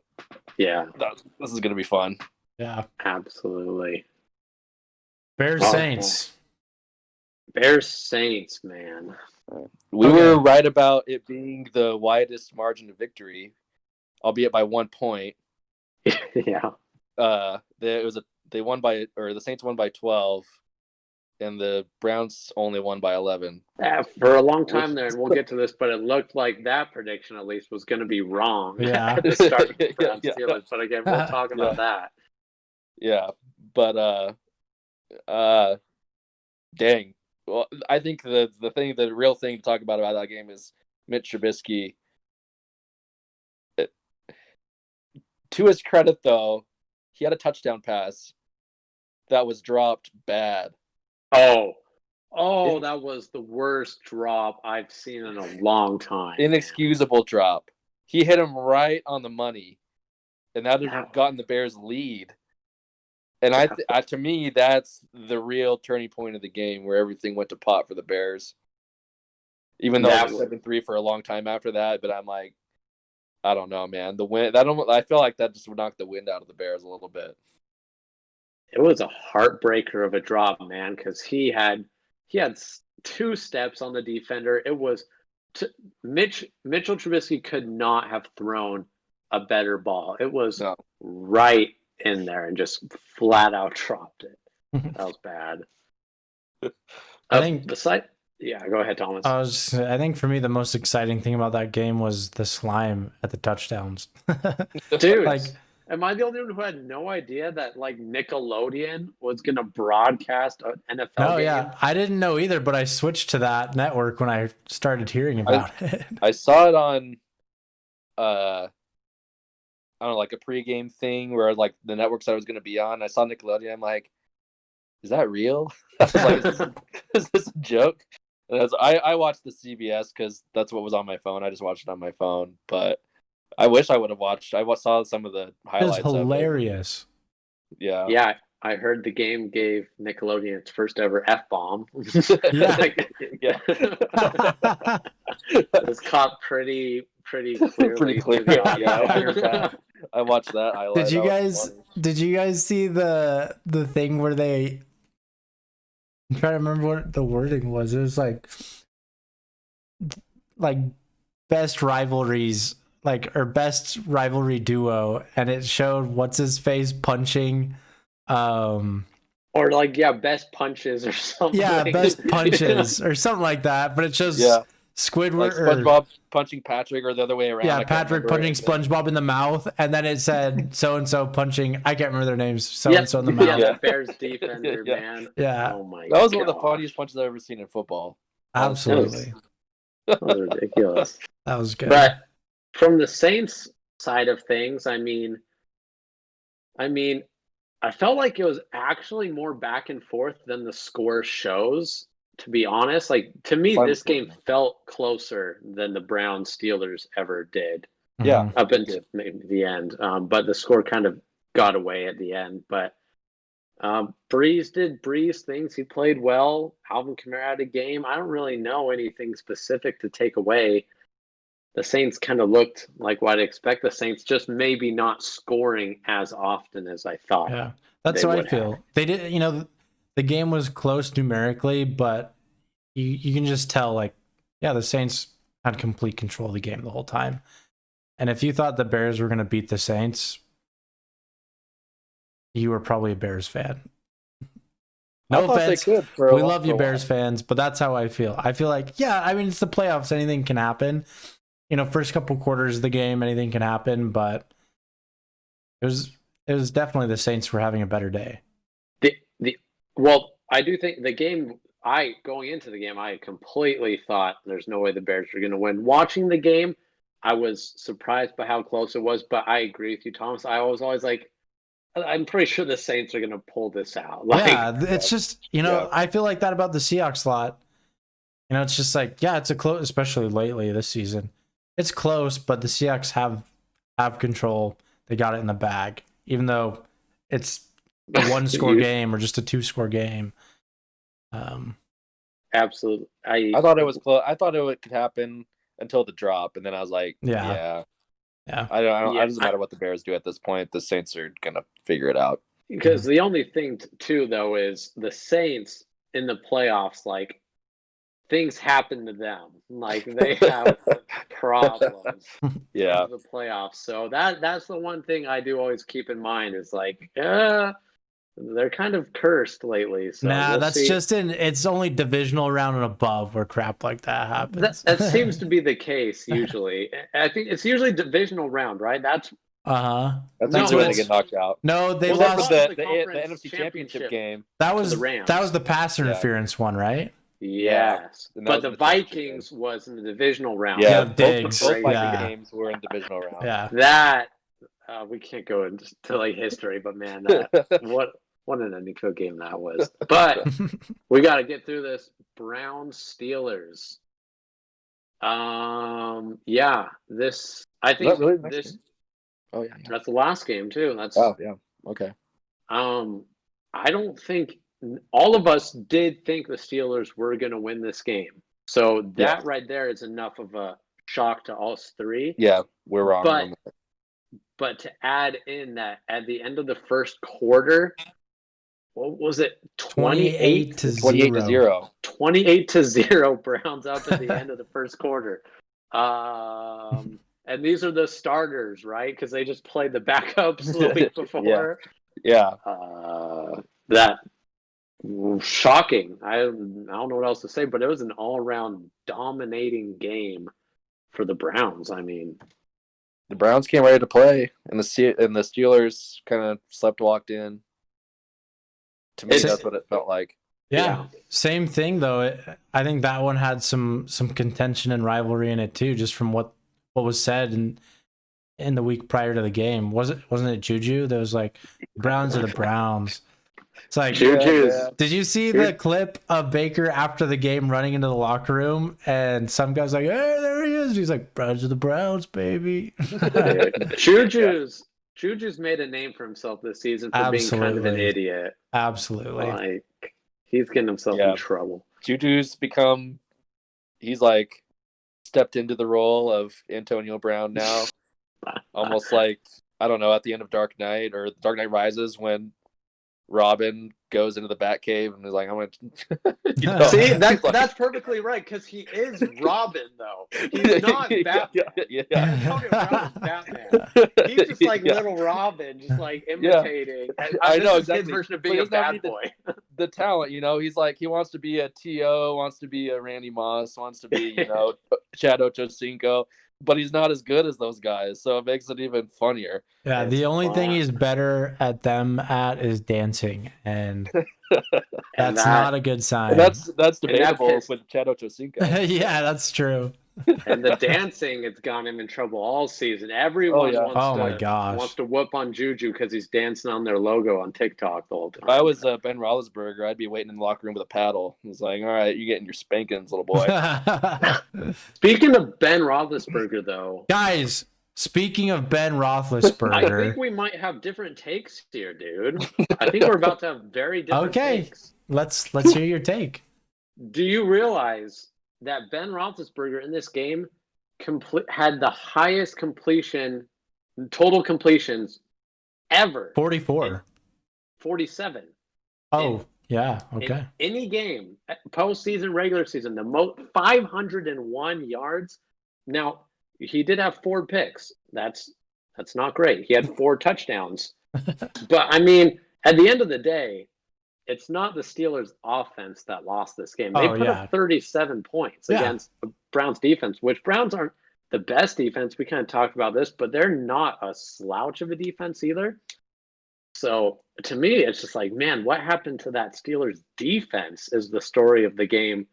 going to be fun. Yeah, absolutely. Bears Saints, man. We were right about it being the widest margin of victory, albeit by 1 point. Yeah. The Saints won by 12. And the Browns only won by 11. For a long time there, and we'll get to this, but it looked like that prediction at least was going to be wrong. Yeah. At the start of the Browns Steelers, but again, we'll talk about that. Yeah, but dang. Well, I think the real thing to talk about that game is Mitch Trubisky. To his credit, though, he had a touchdown pass that was dropped bad. Oh, that was the worst drop I've seen in a long time. Inexcusable drop. He hit him right on the money, and that would have gotten the Bears' lead. And to me, that's the real turning point of the game, where everything went to pot for the Bears. Even though it was 7-3 for a long time after that, but I'm like, I don't know, man. The wind. I feel like that just would knock the wind out of the Bears a little bit. It was a heartbreaker of a drop, man, because he had 2 steps on the defender. It was Mitchell Trubisky could not have thrown a better ball. It was right in there and just flat out dropped it. That was bad. I think go ahead, Thomas. I think for me the most exciting thing about that game was the slime at the touchdowns. Dude, am I the only one who had no idea that like Nickelodeon was going to broadcast an NFL game? Yeah, I didn't know either, but I switched to that network when I started hearing about it. I saw it on I don't know, like a pregame thing where like the network said I was going to be on. I saw Nickelodeon. I'm like, is that real? I was like, is this a joke? And I watched the CBS because that's what was on my phone. I just watched it on my phone, but I wish I would have watched. I saw some of the highlights. It was hilarious. Yeah. Yeah, I heard the game gave Nickelodeon its first ever F-bomb. Yeah. Yeah. It was caught pretty clearly. Pretty clear. Yeah, I heard that. I watched that highlight. Did you guys see the thing where they, I'm trying to remember what the wording was. It was like best rivalries, or best rivalry duo, and it showed what's his face punching or best punches or something. Yeah, best punches or something like that, but it shows Squidward, like SpongeBob punching Patrick, or the other way around. Yeah, Patrick punching SpongeBob in the mouth, and then it said so and so punching. I can't remember their names. So and so in the mouth. Yeah, the Bears defender, man. Yeah. Oh my. That was one of the funniest punches I've ever seen in football. Absolutely. That was ridiculous. That was good. But from the Saints side of things, I mean, I felt like it was actually more back and forth than the score shows. To be honest, to me, this game felt closer than the Browns Steelers ever did. Yeah, up until maybe the end. But the score kind of got away at the end. But Breeze did Breeze things. He played well. Alvin Kamara had a game. I don't really know anything specific to take away. The Saints kind of looked like what I'd expect the Saints, just maybe not scoring as often as I thought. Yeah, that's what I feel. They did, the game was close numerically, but you can just tell, the Saints had complete control of the game the whole time. And if you thought the Bears were going to beat the Saints, you were probably a Bears fan. No offense. We love you, Bears fans, but that's how I feel. I feel like, it's the playoffs. Anything can happen. First couple quarters of the game, anything can happen, but it was definitely the Saints were having a better day. Well, I do think the game, going into the game, I completely thought there's no way the Bears were going to win. Watching the game, I was surprised by how close it was, but I agree with you, Thomas. I was always like, I'm pretty sure the Saints are going to pull this out. It's just, I feel like that about the Seahawks a lot. It's just it's a close, especially lately this season. It's close, but the Seahawks have control. They got it in the bag, even though it's a 1-score game or just a 2-score game. Absolutely. I thought it was close. I thought it could happen until the drop, and then I was like, yeah. It doesn't matter what the Bears do at this point. The Saints are gonna figure it out. Because the only thing too, though, is the Saints in the playoffs. Things happen to them. They have problems. Yeah. In the playoffs. So that's the one thing I do always keep in mind is they're kind of cursed lately. So that's just it's only divisional round and above where crap like that happens. That seems to be the case usually. I think it's usually divisional round, right? That's That's when they get knocked out. No, they lost the NFC Championship game. That was the pass interference one, right? Yes, but the Vikings was in the divisional round. Yeah, Diggs. Both Viking games were in divisional round. Yeah, that we can't go into history, but man, what an unequal game that was. But we got to get through this. Browns Steelers. This I think this. Game? Oh yeah, that's the last game too. Okay. I don't think. All of us did think the Steelers were going to win this game. So that right there is enough of a shock to us three. Yeah, we're wrong. But to add in that at the end of the first quarter, what was it? 28 to 0. 28-0 Browns up at the end of the first quarter. And these are the starters, right? Because they just played the backups the week before. Yeah. That shocking. I don't know what else to say, but it was an all-around dominating game for the Browns. I mean, the Browns came ready to play, and the Steelers kind of walked in. To me, that's what it felt like. Yeah. Same thing though. I think that one had some contention and rivalry in it too, just from what was said, and in the week prior to the game. Wasn't it Juju that was like, Browns are the Browns? It's like, Juju's. Did you see the clip of Baker after the game running into the locker room and some guy's like, hey, there he is. He's like, Browns are the Browns, baby. Juju's made a name for himself this season for being kind of an idiot. Absolutely. Like, he's getting himself in trouble. Juju's he's like stepped into the role of Antonio Brown now. Almost like, I don't know, at the end of Dark Knight or Dark Knight Rises when Robin goes into the Batcave and is like, I'm gonna see that's perfectly right, because he is Robin though. He's not Batman. Antonio Brown is Batman. He's just like little Robin, just like imitating. I know exactly. His version of being a bad boy. The talent, he's like, he wants to be a T.O., wants to be a Randy Moss, wants to be, Chad Ochocinco, but he's not as good as those guys, so it makes it even funnier. Yeah, the only thing he's better at them at is dancing, and that's not a good sign. That's debatable with Chad Ochocinco. Yeah, that's true. And the dancing, it's gotten him in trouble all season. Everyone wants to whoop on Juju because he's dancing on their logo on TikTok the whole time. If I was Ben Roethlisberger, I'd be waiting in the locker room with a paddle. He's like, all right, you're getting your spankings, little boy. Speaking of Ben Roethlisberger, though. Guys, speaking of Ben Roethlisberger. I think we might have different takes here, dude. I think we're about to have very different takes. Let's hear your take. Do you realize that Ben Roethlisberger in this game had the highest total completions ever? 44. 47. Oh, yeah. Okay. In any game, postseason, regular season, the most 501 yards. Now, he did have 4 picks. That's not great. He had 4 touchdowns. But, I mean, at the end of the day, it's not the Steelers' offense that lost this game. They put up 37 points against the Browns' defense, which Browns aren't the best defense. We kind of talked about this, but they're not a slouch of a defense either. So, to me, it's just like, man, what happened to that Steelers' defense is the story of the game,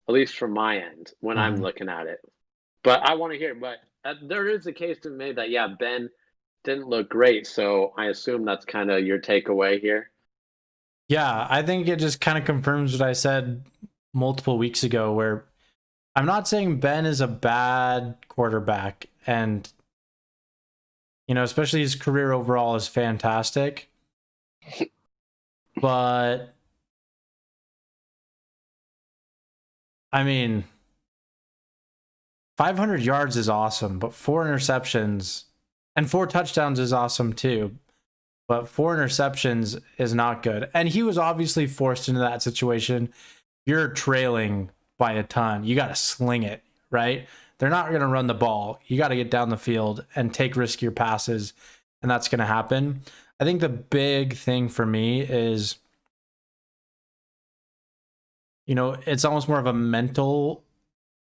at least from my end, when I'm looking at it. But I want to hear, but there is a case to be made that, Ben didn't look great. So I assume that's kind of your takeaway here. Yeah, I think it just kind of confirms what I said multiple weeks ago, where I'm not saying Ben is a bad quarterback, and, especially his career overall is fantastic. But, I mean, 500 yards is awesome, but 4 interceptions and 4 touchdowns is awesome too. But 4 interceptions is not good. And he was obviously forced into that situation. You're trailing by a ton. You got to sling it, right? They're not going to run the ball. You got to get down the field and take riskier passes, and that's going to happen. I think the big thing for me is, it's almost more of a mental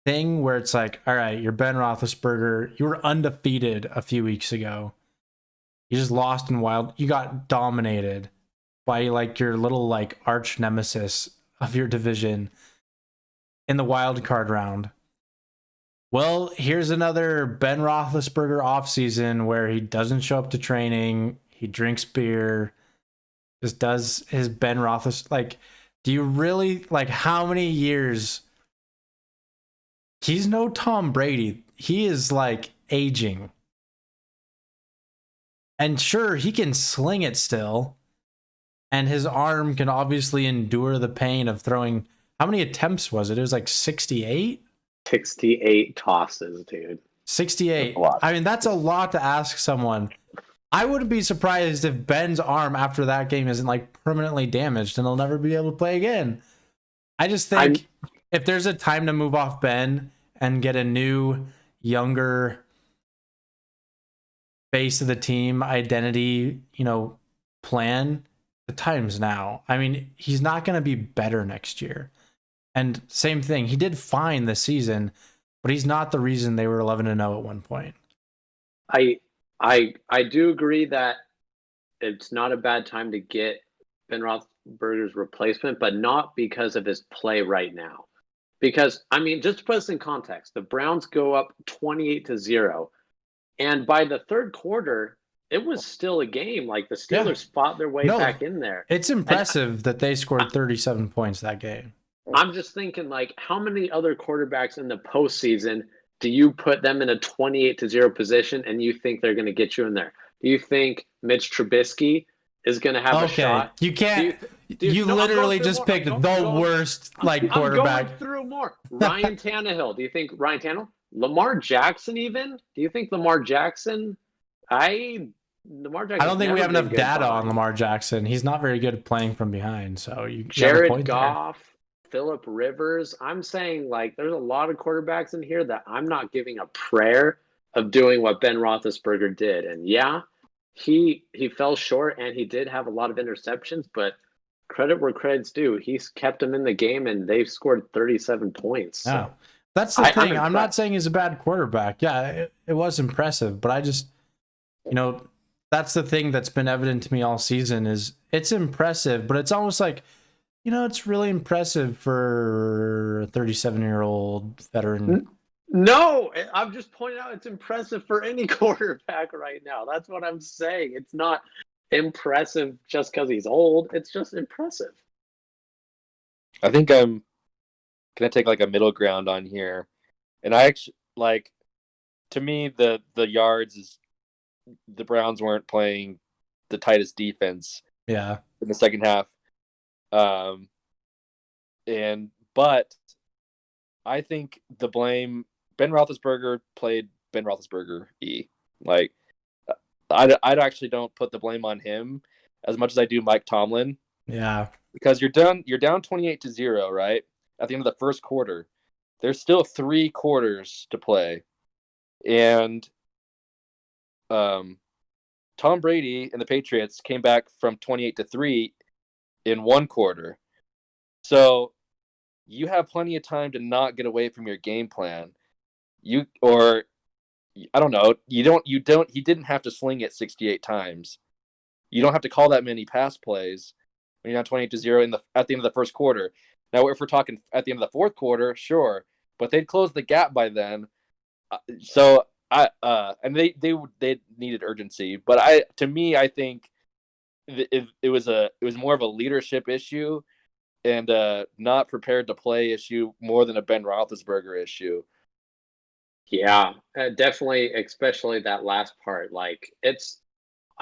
thing where it's like, all right, you're Ben Roethlisberger. You were undefeated a few weeks ago. You just lost in wild. You got dominated by your little arch nemesis of your division in the wild card round. Well, here's another Ben Roethlisberger offseason where he doesn't show up to training. He drinks beer, just does his Ben Roethlisberger. Do you really how many years? He's no Tom Brady. He is aging. And sure, he can sling it still. And his arm can obviously endure the pain of throwing. How many attempts was it? It was 68? 68 tosses, dude. 68. I mean, that's a lot to ask someone. I wouldn't be surprised if Ben's arm after that game isn't permanently damaged and he'll never be able to play again. I just think if there's a time to move off Ben and get a new, younger face of the team identity, plan, the time's now. I mean, he's not going to be better next year. And same thing, he did fine this season, but he's not the reason they were 11-0 at one point. I do agree that it's not a bad time to get Ben Roethlisberger's replacement, but not because of his play right now. Because, I mean, just to put this in context, the Browns go up 28-0. And by the third quarter, it was still a game. Like the Steelers fought their way back in there. It's impressive that they scored 37 points that game. I'm just thinking, like, how many other quarterbacks in the postseason do you put them in a 28-0 position and you think they're going to get you in there? Do you think Mitch Trubisky is going to have a shot? You can't. You literally just picked the worst quarterback. I'm going through more. Ryan Tannehill. Do you think Ryan Tannehill? Lamar Jackson even? Do you think Lamar Jackson? Lamar Jackson. I don't think we have enough data on Lamar Jackson. He's not very good at playing from behind. So Jared Goff, Phillip Rivers. I'm saying, like, there's a lot of quarterbacks in here that I'm not giving a prayer of doing what Ben Roethlisberger did. And yeah, he fell short and he did have a lot of interceptions, but credit where credit's due. He's kept them in the game and they've scored 37 points. So. Yeah. That's the thing. I'm not saying he's a bad quarterback. Yeah, it was impressive, but I just, that's the thing that's been evident to me all season is it's impressive, but it's almost like, it's really impressive for a 37-year-old veteran. No, I'm just pointing out it's impressive for any quarterback right now. That's what I'm saying. It's not impressive just because he's old. It's just impressive. I think I'm going to take like a middle ground on here. And I actually, to me, the yards is the Browns weren't playing the tightest defense. Yeah. In the second half. But I think the blame, Ben Roethlisberger played Ben Roethlisberger-y. I actually don't put the blame on him as much as I do Mike Tomlin. Yeah. Because you're down 28-0, right? At the end of the first quarter. There's still 3 quarters to play. And Tom Brady and the Patriots came back from 28-3 in 1 quarter. So you have plenty of time to not get away from your game plan. He didn't have to sling it 68 times. You don't have to call that many pass plays when you're down 28-0 at the end of the first quarter. Now, if we're talking at the end of the fourth quarter, sure, but they'd closed the gap by then. And they needed urgency. But I think it was more of a leadership issue and not prepared to play issue more than a Ben Roethlisberger issue. Yeah, definitely, especially that last part. It's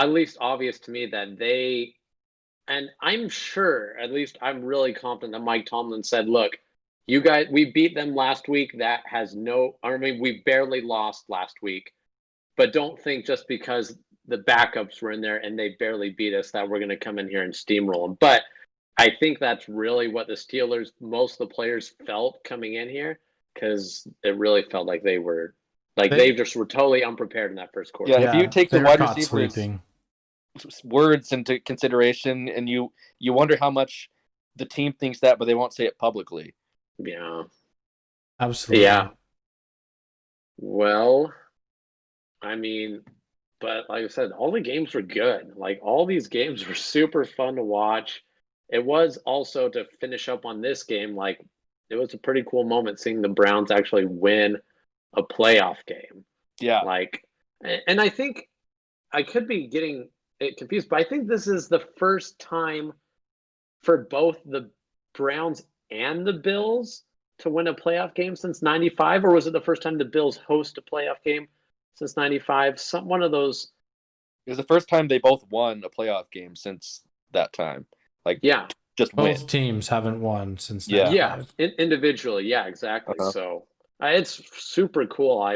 at least obvious to me that and I'm sure, at least I'm really confident that Mike Tomlin said, look, you guys, we beat them last week. We barely lost last week, but don't think just because the backups were in there and they barely beat us that we're going to come in here and steamroll them. But I think that's really what the Steelers, most of the players felt coming in here, because it really felt like they just were totally unprepared in that first quarter. Yeah, if you take the wide receivers' words into consideration, and you wonder how much the team thinks that, but they won't say it publicly. Yeah. Absolutely. Yeah. Well, I mean, but like I said, all the games were good. All these games were super fun to watch. It was also, to finish up on this game, it was a pretty cool moment seeing the Browns actually win a playoff game. Yeah. And I think I could be getting it confused, but I think this is the first time for both the Browns and the Bills to win a playoff game since 95, or was it the first time the Bills host a playoff game since 95? One of those. It was the first time they both won a playoff game since that time. Just both win. teams haven't won since. Yeah, individually, yeah, exactly. Uh-huh. So it's super cool.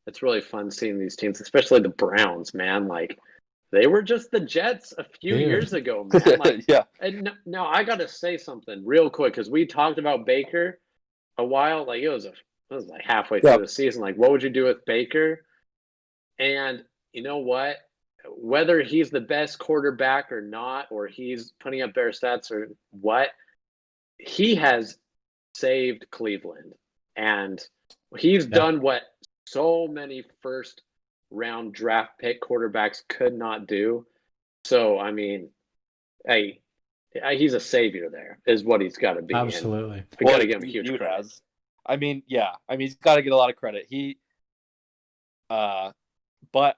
It's really fun seeing these teams, especially the Browns. Man, they were just the Jets a few years ago, man. Yeah. And now I got to say something real quick, because we talked about Baker a while. It was halfway through the season. What would you do with Baker? And you know what? Whether he's the best quarterback or not, or he's putting up better stats or what, he has saved Cleveland. And he's done what so many first-round draft pick quarterbacks could not do. So, I mean, he's a savior there, is what he's got to be. Absolutely. We got to give him huge credit. He's got to get a lot of credit. But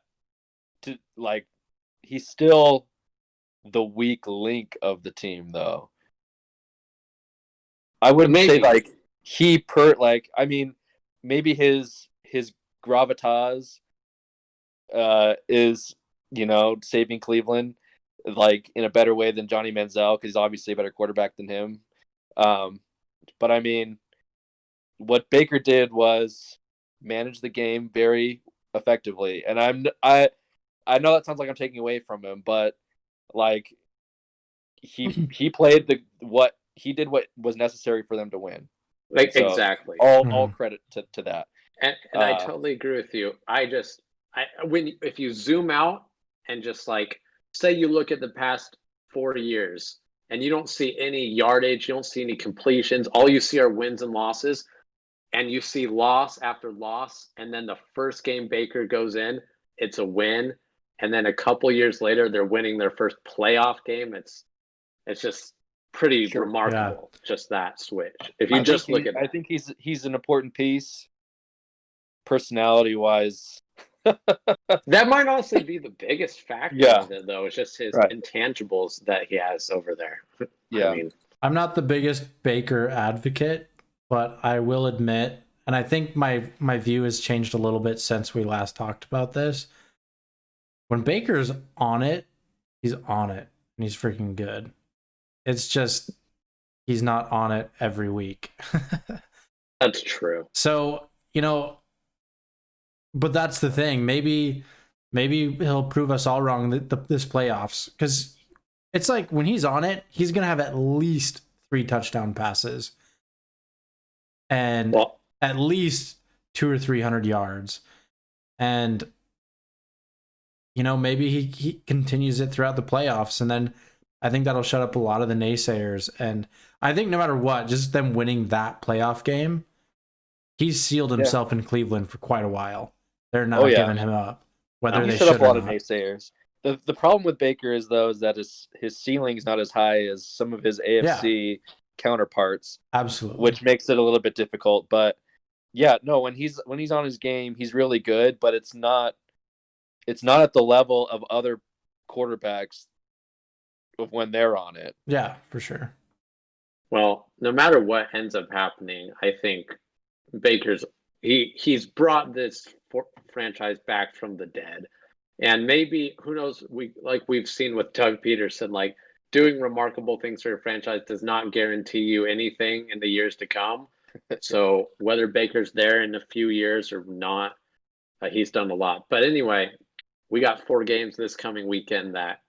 he's still the weak link of the team, though. I wouldn't say maybe his gravitas is saving Cleveland in a better way than Johnny Manziel, because he's obviously a better quarterback than him. But I mean, what Baker did was manage the game very effectively, and I know that sounds like I'm taking away from him, but he played what was necessary for them to win. Exactly. All credit to that. And I totally agree with you. If you zoom out and just say you look at the past 4 years and you don't see any yardage, you don't see any completions, all you see are wins and losses, and you see loss after loss, and then the first game Baker goes in, it's a win, and then a couple years later they're winning their first playoff game. It's just pretty remarkable, just that switch. If you look at I think he's an important piece, personality-wise. That might honestly be the biggest factor of it, though. It's just his intangibles that he has over there. Yeah. I'm not the biggest Baker advocate, but I will admit, and I think my view has changed a little bit since we last talked about this. When Baker's on it, he's on it, and he's freaking good. It's just he's not on it every week. That's true. So, but that's the thing. Maybe he'll prove us all wrong this playoffs, because it's like when he's on it, he's going to have at least 3 touchdown passes and at least 200 or 300 yards. And, maybe he continues it throughout the playoffs, and then I think that'll shut up a lot of the naysayers. And I think no matter what, just them winning that playoff game, he's sealed himself in Cleveland for quite a while. They're not giving him up, whether they shut up a lot or of not. naysayers. The problem with Baker is that his ceiling is not as high as some of his AFC counterparts. Absolutely, which makes it a little bit difficult. But when he's on his game, he's really good. But it's not at the level of other quarterbacks of when they're on it. Yeah, for sure. Well, no matter what ends up happening, I think Baker's he's brought this franchise back from the dead, and maybe, who knows, we've seen with Doug Peterson, doing remarkable things for a franchise does not guarantee you anything in the years to come. So whether Baker's there in a few years or not, he's done a lot. But anyway, we got 4 games this coming weekend that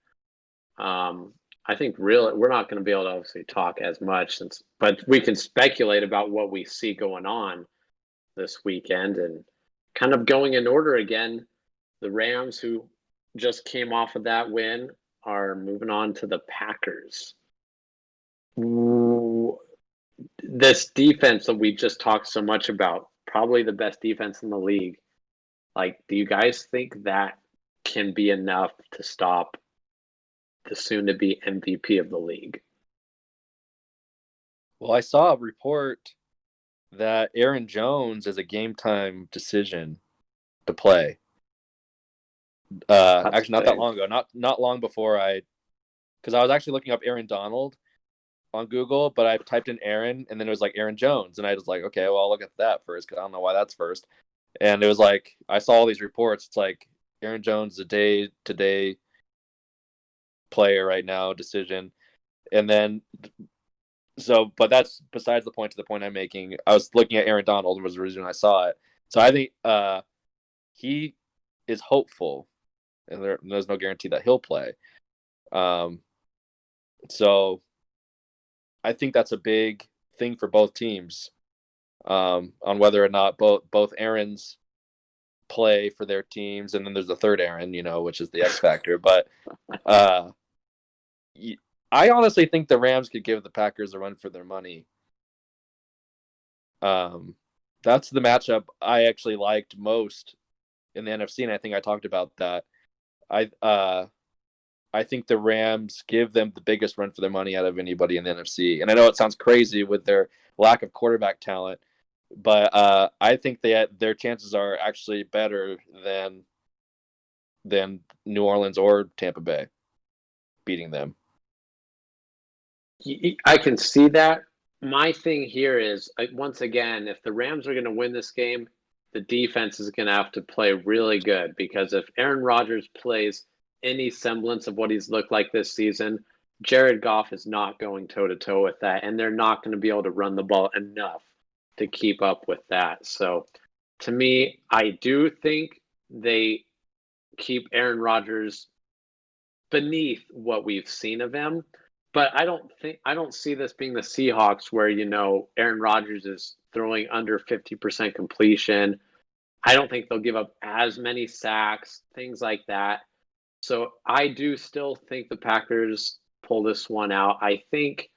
I think we're not going to be able to obviously talk as much, but we can speculate about what we see going on this weekend. And kind of going in order again, the Rams, who just came off of that win, are moving on to the Packers. This defense that we just talked so much about, probably the best defense in the league. Do you guys think that can be enough to stop the soon-to-be MVP of the league? Well, I saw a report that Aaron Jones is a game-time decision to play. Actually, not that long ago. Not long before because I was actually looking up Aaron Donald on Google, but I typed in Aaron, and then it was Aaron Jones, and I was like, okay, well, I'll look at that first, because I don't know why that's first. And it was I saw all these reports. It's Aaron Jones is a day-to-day player right now, decision. And then, but that's besides the point. To the point I'm making, I was looking at Aaron Donald, was the reason I saw it. So I think he is hopeful, and there's no guarantee that he'll play. So I think that's a big thing for both teams, on whether or not both Aarons play for their teams, and then there's the third Aaron, which is the X factor. But I honestly think the Rams could give the Packers a run for their money. That's the matchup I actually liked most in the NFC, and I think I talked about that. I think the Rams give them the biggest run for their money out of anybody in the NFC. And I know it sounds crazy with their lack of quarterback talent, But I think their chances are actually better than New Orleans or Tampa Bay beating them. I can see that. My thing here is, once again, if the Rams are going to win this game, the defense is going to have to play really good, because if Aaron Rodgers plays any semblance of what he's looked like this season, Jared Goff is not going toe-to-toe with that, and they're not going to be able to run the ball enough to keep up with that. So, to me, I do think they keep Aaron Rodgers beneath what we've seen of him. But I don't see this being the Seahawks where, Aaron Rodgers is throwing under 50% completion. I don't think they'll give up as many sacks, things like that. So I do still think the Packers pull this one out. I think,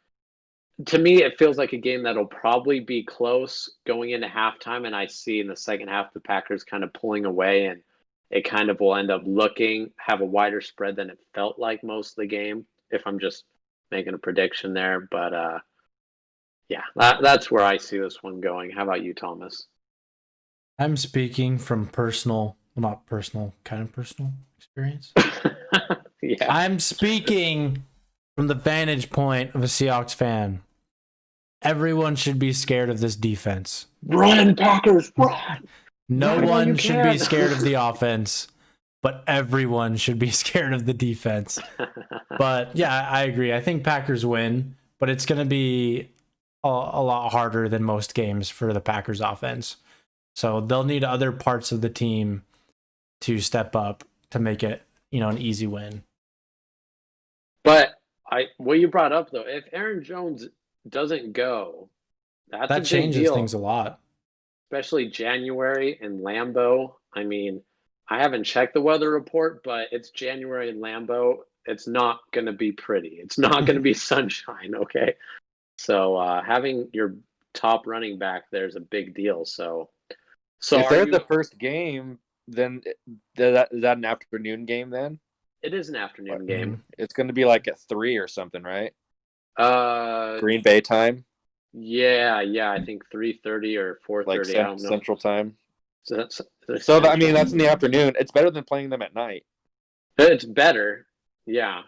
to me, it feels like a game that'll probably be close going into halftime, and I see in the second half the Packers kind of pulling away, and it kind of will end up have a wider spread than it felt like most of the game, if I'm just making a prediction there. But yeah, that's where I see this one going. How about you, Thomas? I'm speaking from personal, well, not personal, kind of personal experience. Yeah. I'm speaking from the vantage point of a Seahawks fan. Everyone should be scared of this defense. Run, Packers, run! No one should be scared of the offense, but everyone should be scared of the defense. But yeah, I agree. I think Packers win, but it's going to be a lot harder than most games for the Packers offense. So they'll need other parts of the team to step up to make it, an easy win. But what you brought up, though, if Aaron Jones doesn't go, that a big changes deal. Things a lot. Especially January in Lambeau. I mean, I haven't checked the weather report, but it's January in Lambeau. It's not going to be pretty. It's not going to be sunshine, okay? So having your top running back there is a big deal. So if they're the first game, then is that an afternoon game then? It is an afternoon game. It's going to be like at 3 or something, right? Green Bay time. Yeah. I think 3:30 or 4:30. Like I don't know. Central time. So that's that's in the afternoon. It's better than playing them at night. It's better. Yeah.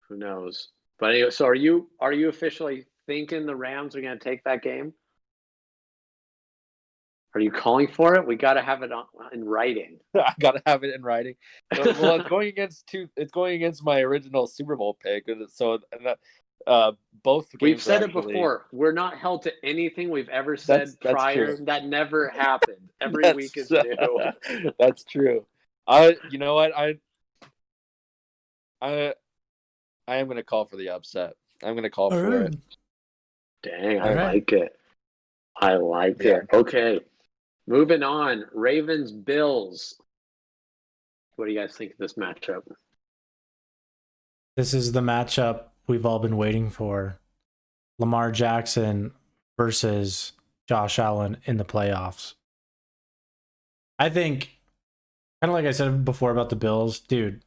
Who knows? But anyway, so are you officially thinking the Rams are going to take that game? Are you calling for it? We got to have it in writing. I got to have it in writing. Well, it's going against my original Super Bowl pick. So both games. We've said it before. We're not held to anything we've ever said prior. True. That never happened. Every week is new. That's true. You know what? I am going to call for the upset. I'm going to call for it. Dang, I like it. I like it. Okay. Moving on, Ravens, Bills. What do you guys think of this matchup? This is the matchup we've all been waiting for. Lamar Jackson versus Josh Allen in the playoffs. I think, kind of like I said before about the Bills, dude,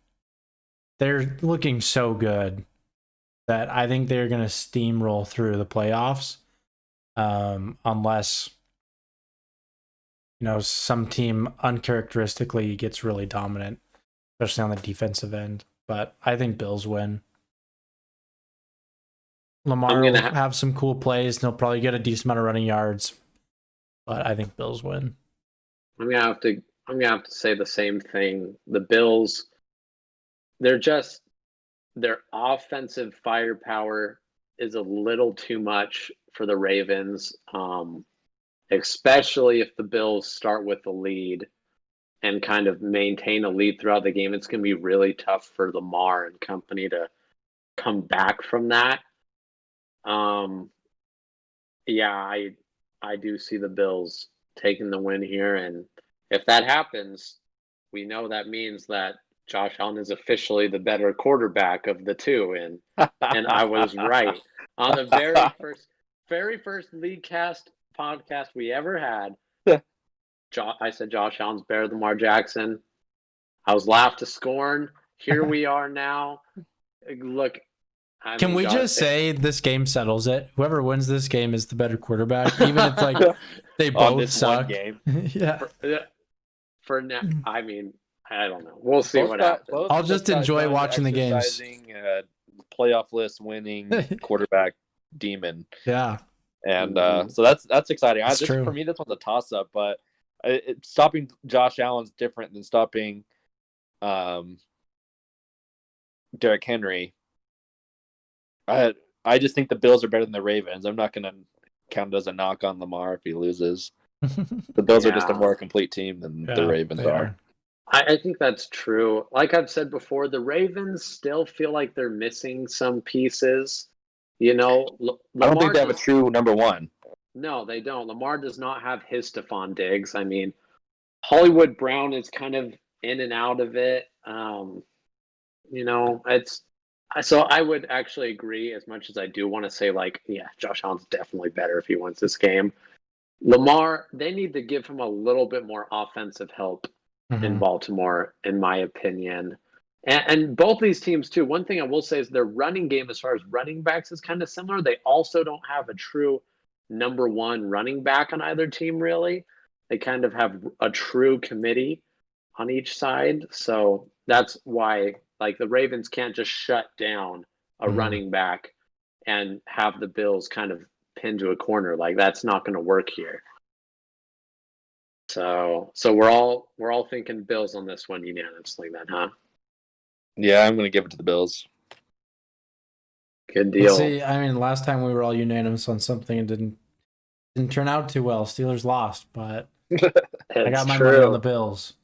they're looking so good that I think they're going to steamroll through the playoffs, unless some team uncharacteristically gets really dominant, especially on the defensive end. But I think Bills win. Lamar will have some cool plays, and he'll probably get a decent amount of running yards. But I think Bills win. I'm gonna have to say the same thing. The Bills, their offensive firepower is a little too much for the Ravens. Especially if the Bills start with the lead and kind of maintain a lead throughout the game. It's going to be really tough for Lamar and company to come back from that. Yeah, I do see the Bills taking the win here. And if that happens, we know that means that Josh Allen is officially the better quarterback of the two. And I was right. On the very first League Cast podcast we ever had, I said Josh Allen's better than Lamar Jackson. I was laughed to scorn. Here we are now. Look, Can we just say this game settles it? Whoever wins this game is the better quarterback, even if like they both suck. Game. Yeah. For now, I mean, I don't know. We'll see what happens. I'll just enjoy watching the games. Playoff list winning quarterback demon. Yeah. And so that's exciting. True. For me, this one's a toss up, but stopping Josh Allen's different than stopping Derrick Henry. I just think the Bills are better than the Ravens. I'm not going to count it as a knock on Lamar if he loses. The Bills are just a more complete team than the Ravens are. I think that's true. Like I've said before, the Ravens still feel like they're missing some pieces. You know, I don't think they have a true number one. No, they don't. Lamar does not have his Stephon Diggs. I mean, Hollywood Brown is kind of in and out of it. You know, so I would actually agree, as much as I do want to say, like, yeah, Josh Allen's definitely better if he wins this game. Lamar, they need to give him a little bit more offensive help in Baltimore, in my opinion. And both these teams, too, one thing I will say is their running game, as far as running backs, is kind of similar. They also don't have a true number one running back on either team, really. They kind of have a true committee on each side. So that's why, like, the Ravens can't just shut down a running back and have the Bills kind of pinned to a corner. Like, that's not going to work here. So we're all thinking Bills on this one unanimously then, huh? Yeah, I'm going to give it to the Bills. Good deal. See, I mean, last time we were all unanimous on something and didn't turn out too well. Steelers lost, but I got my money on the Bills.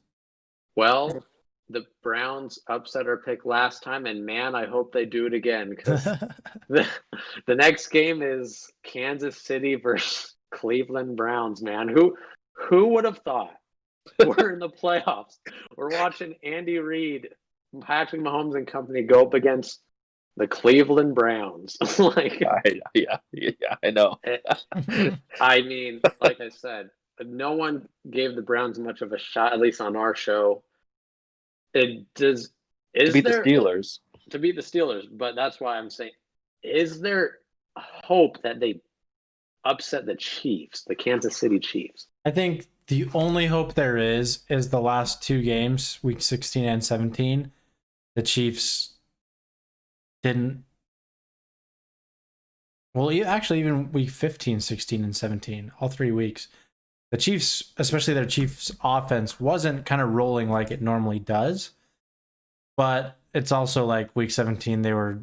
Well, the Browns upset our pick last time, and man, I hope they do it again, because the next game is Kansas City versus Cleveland Browns, man. Who would have thought? We're in the playoffs. We're watching Andy Reid, Patrick Mahomes and company go up against the Cleveland Browns. Yeah, I know. I mean, like I said, no one gave the Browns much of a shot, at least on our show. The Steelers. To beat the Steelers, but that's why I'm saying, is there hope that they upset the Chiefs, the Kansas City Chiefs? I think the only hope there is the last two games, week 16 and 17. The Chiefs didn't. Well, actually, even week 15, 16, and 17, all 3 weeks, the Chiefs, especially their Chiefs offense, wasn't kind of rolling like it normally does. But it's also like week 17, they were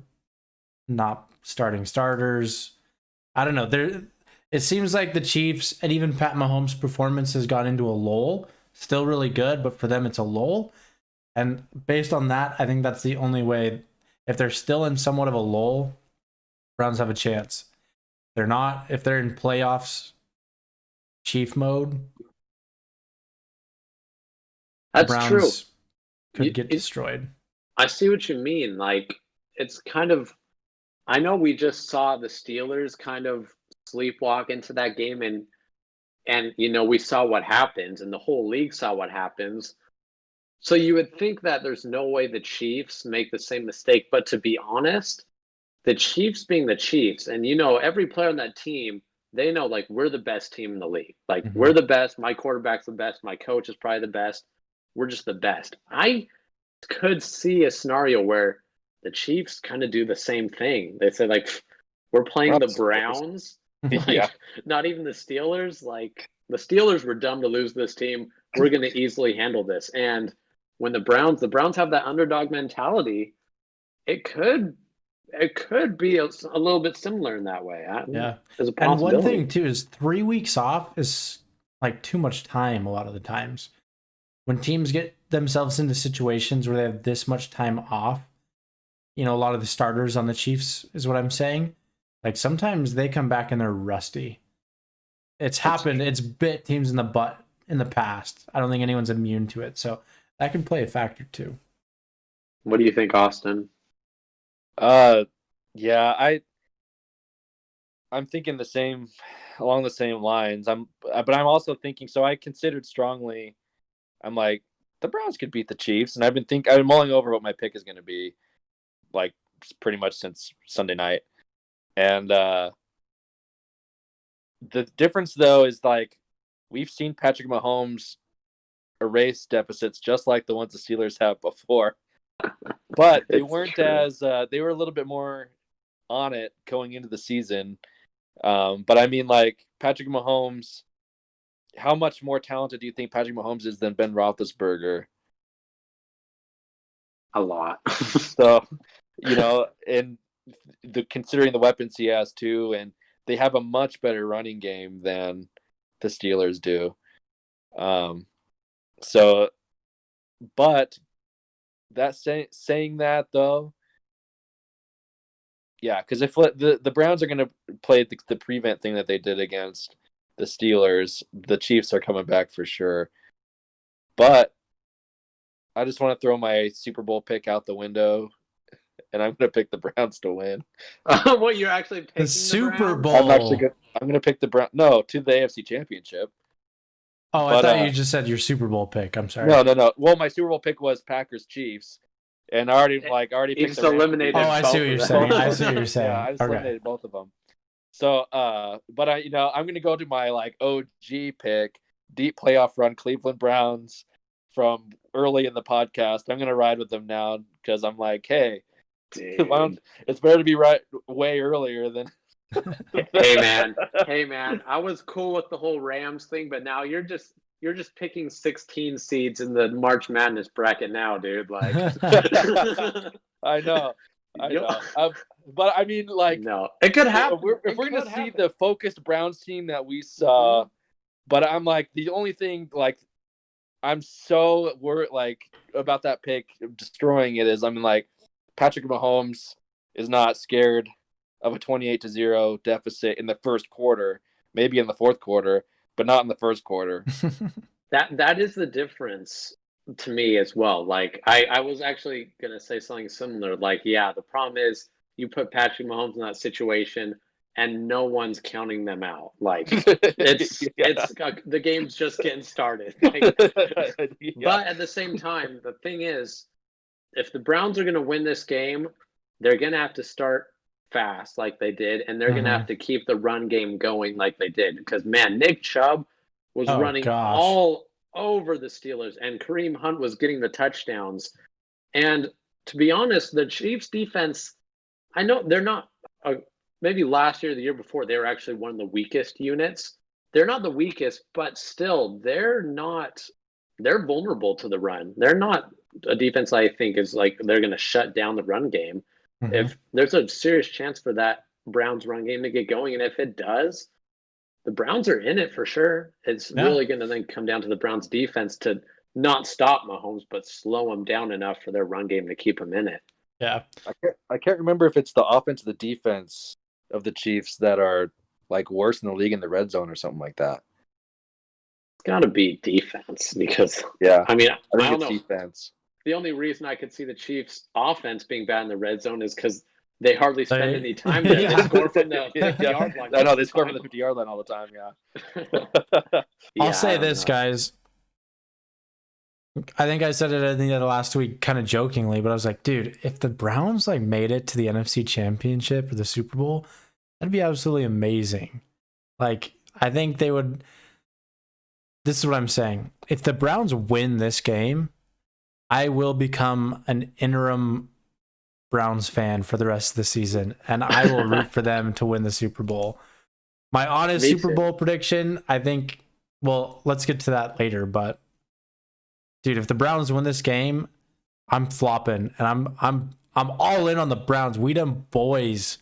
not starting starters. I don't know. It seems like the Chiefs and even Pat Mahomes' performance has gone into a lull. Still really good, but for them, it's a lull. And based on that, I think that's the only way. If they're still in somewhat of a lull, Browns have a chance. They're not. If they're in playoffs, Chief mode, that's Browns true. Could get destroyed. I see what you mean. Like, it's kind of. I know we just saw the Steelers kind of sleepwalk into that game, and you know, we saw what happens, and the whole league saw what happens. So you would think that there's no way the Chiefs make the same mistake, but to be honest, the Chiefs being the Chiefs, and you know, every player on that team, they know, like, we're the best team in the league. Like, we're the best. My quarterback's the best. My coach is probably the best. We're just the best. I could see a scenario where the Chiefs kind of do the same thing. They say, like, we're playing the Browns. Like, not even the Steelers. Like, the Steelers were dumb to lose this team. We're going to easily handle this. And when the Browns have that underdog mentality, it could be a little bit similar in that way. Yeah. There's a and possibility. one thing too is 3 weeks off is like too much time a lot of the times. When teams get themselves into situations where they have this much time off, you know, a lot of the starters on the Chiefs is what I'm saying. Like, sometimes they come back and they're rusty. It's happened. It's bit teams in the butt in the past. I don't think anyone's immune to it. So that can play a factor too. What do you think, Austin? Yeah, I'm thinking along the same lines. But I'm also thinking, so I considered strongly, I'm like, the Browns could beat the Chiefs, and I've been mulling over what my pick is going to be. Like, pretty much since Sunday night. And the difference, though, is like we've seen Patrick Mahomes erase deficits just like the ones the Steelers have before. But they weren't as they were a little bit more on it going into the season. But I mean, like Patrick Mahomes, how much more talented do you think Patrick Mahomes is than Ben Roethlisberger? A lot. So, and considering the weapons he has too, and they have a much better running game than the Steelers do. So, but that saying that though, yeah, because if the Browns are going to play the prevent thing that they did against the Steelers, the Chiefs are coming back for sure. But I just want to throw my Super Bowl pick out the window, and I'm going to pick the Browns to win. What, you're actually picking The Super Browns? Bowl? I'm going to pick the Browns. No, to the AFC Championship. Oh, I thought you just said your Super Bowl pick. I'm sorry. No. Well, my Super Bowl pick was Packers Chiefs, and I already You picked just eliminated. Oh, I see what you're saying. I see what you're saying. Yeah, I just eliminated both of them. So, but I'm going to go to my like OG pick, deep playoff run, Cleveland Browns from early in the podcast. I'm going to ride with them now because I'm like, hey, it's better to be right way earlier than. Hey man, I was cool with the whole Rams thing, but now you're just picking 16 seeds in the March Madness bracket now, dude. Like, I know. But I mean, like, no, it could happen. If we're gonna see the focused Browns team that we saw, but I'm like, the only thing, like, I'm so worried, like, about that pick destroying it is, I mean, like, Patrick Mahomes is not scared of a 28-0 deficit in the first quarter, maybe in the fourth quarter, but not in the first quarter. That is the difference to me as well. Like, I was actually gonna say something similar. Like, yeah, the problem is you put Patrick Mahomes in that situation and no one's counting them out. Like, it's the game's just getting started. Like, But at the same time, the thing is, if the Browns are gonna win this game, they're gonna have to start fast like they did, and they're going to have to keep the run game going like they did, because man, Nick Chubb was running all over the Steelers, and Kareem Hunt was getting the touchdowns. And to be honest, the Chiefs defense, I know they're not maybe last year or the year before they were actually one of the weakest units. They're not the weakest, but still they're vulnerable to the run. They're not a defense I think is like they're going to shut down the run game. If there's a serious chance for that Browns run game to get going, and if it does, the Browns are in it for sure. It's really going to then come down to the Browns defense to not stop Mahomes, but slow him down enough for their run game to keep him in it. Yeah. I can't remember if it's the offense or the defense of the Chiefs that are like worse in the league in the red zone or something like that. It's got to be defense because, I mean, I don't know. Defense. The only reason I could see the Chiefs' offense being bad in the red zone is because they hardly spend any time there. They score from the 50-yard line. I know, they score from the 50-yard line all the time, I'll say this, guys. I think I said it at the end of last week kind of jokingly, but I was like, dude, if the Browns like made it to the NFC Championship or the Super Bowl, that'd be absolutely amazing. Like, I think they would. This is what I'm saying. If the Browns win this game, I will become an interim Browns fan for the rest of the season, and I will root for them to win the Super Bowl. My honest Super Bowl prediction, I think, well, let's get to that later, but dude, if the Browns win this game, I'm flopping, and I'm all in on the Browns. We them boys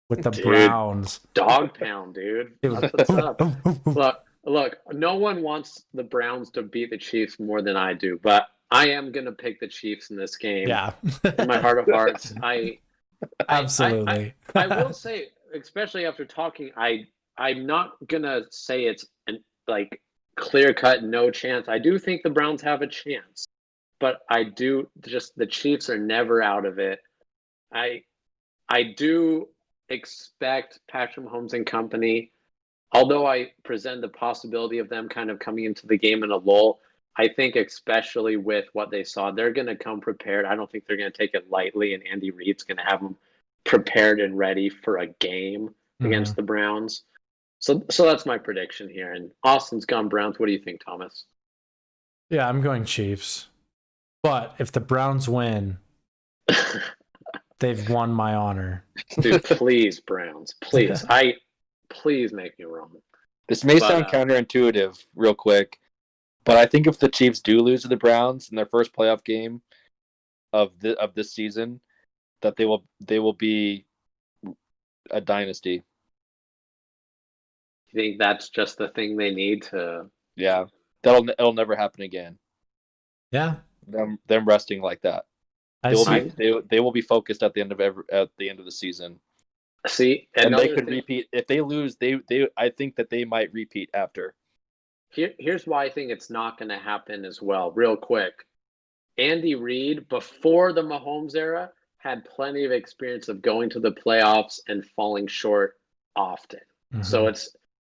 with the Browns. Dog pound, dude. That's what's up. Look, no one wants the Browns to beat the Chiefs more than I do, but I am going to pick the Chiefs in this game. Yeah. In my heart of hearts. Absolutely. I will say, especially after talking, I'm not going to say it's like clear-cut no chance. I do think the Browns have a chance, but the Chiefs are never out of it. I do expect Patrick Mahomes and company, although I present the possibility of them kind of coming into the game in a lull, I think especially with what they saw, they're going to come prepared. I don't think they're going to take it lightly, and Andy Reid's going to have them prepared and ready for a game against the Browns. So that's my prediction here. And Austin's gone Browns. What do you think, Thomas? Yeah, I'm going Chiefs. But if the Browns win, they've won my honor. Dude, please, Browns. Please. Please make me wrong. This may sound counterintuitive real quick, but I think if the Chiefs do lose to the Browns in their first playoff game of this season, that they will be a dynasty. You think that's just the thing they need to? Yeah, it'll never happen again. Yeah, them resting like that. They will be focused at the end of the season. See, and they could repeat if they lose. I think that they might repeat after. Here's why I think it's not going to happen as well. Real quick, Andy Reid before the Mahomes era had plenty of experience of going to the playoffs and falling short often. Mm-hmm.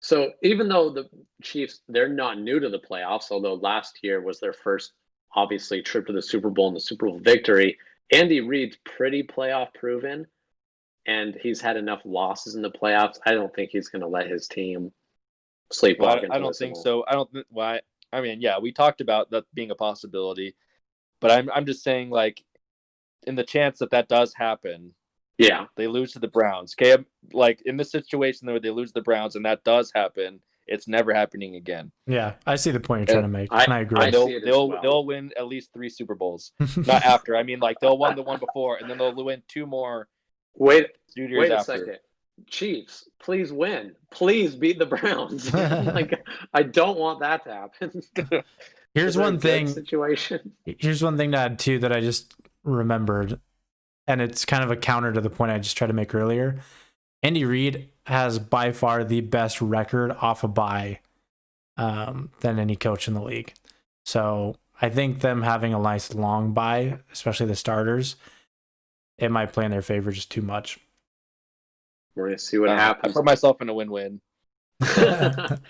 So even though the Chiefs, they're not new to the playoffs, although last year was their first, obviously, trip to the Super Bowl and the Super Bowl victory, Andy Reid's pretty playoff proven, and he's had enough losses in the playoffs. I don't think he's going to let his team sleepwalk. I don't think so. I don't think why. I mean, yeah, we talked about that being a possibility, but I'm just saying, like, in the chance that does happen, yeah, they lose to the Browns. Okay, like in this situation where they lose the Browns and that does happen, it's never happening again. Yeah, I see the point you're trying to make, and I agree. They'll win at least 3 Super Bowls. Not after. I mean, like they'll win the one before, and then they'll win 2 more. Wait a second. Chiefs, please win. Please beat the Browns. Like, I don't want that to happen. Here's one thing. Situation. Here's one thing to add too that I just remembered, and it's kind of a counter to the point I just tried to make earlier. Andy Reid has by far the best record off a bye than any coach in the league. So I think them having a nice long bye, especially the starters, it might play in their favor just too much. We're gonna see what happens. I put myself in a win-win. That's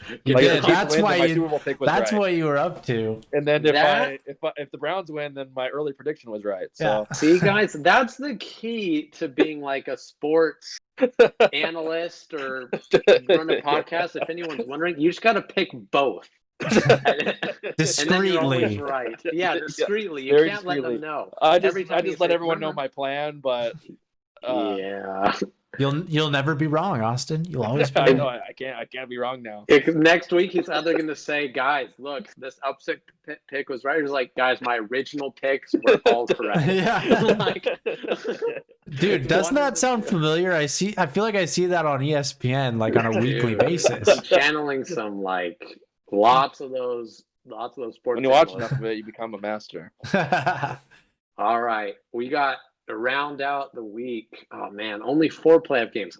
what you were up to. And then if the Browns win, then my early prediction was right. So see, guys, that's the key to being like a sports analyst or run a podcast. If anyone's wondering, you just got to pick both. Discreetly, right? Yeah, discreetly. You can't let them know. I just let everyone know my plan, but yeah. You'll never be wrong, Austin. You'll always be right. I know I can't be wrong now. Next week he's either going to say, guys, look, this upset pick was right. He's like, guys, my original picks were all correct. Yeah. Dude, doesn't that sound familiar? I feel like I see that on ESPN like on a weekly basis. I'm channeling some like lots of those sports. When you watch enough of it, you become a master. All right. We got to round out the week. Oh man, only 4 playoff games.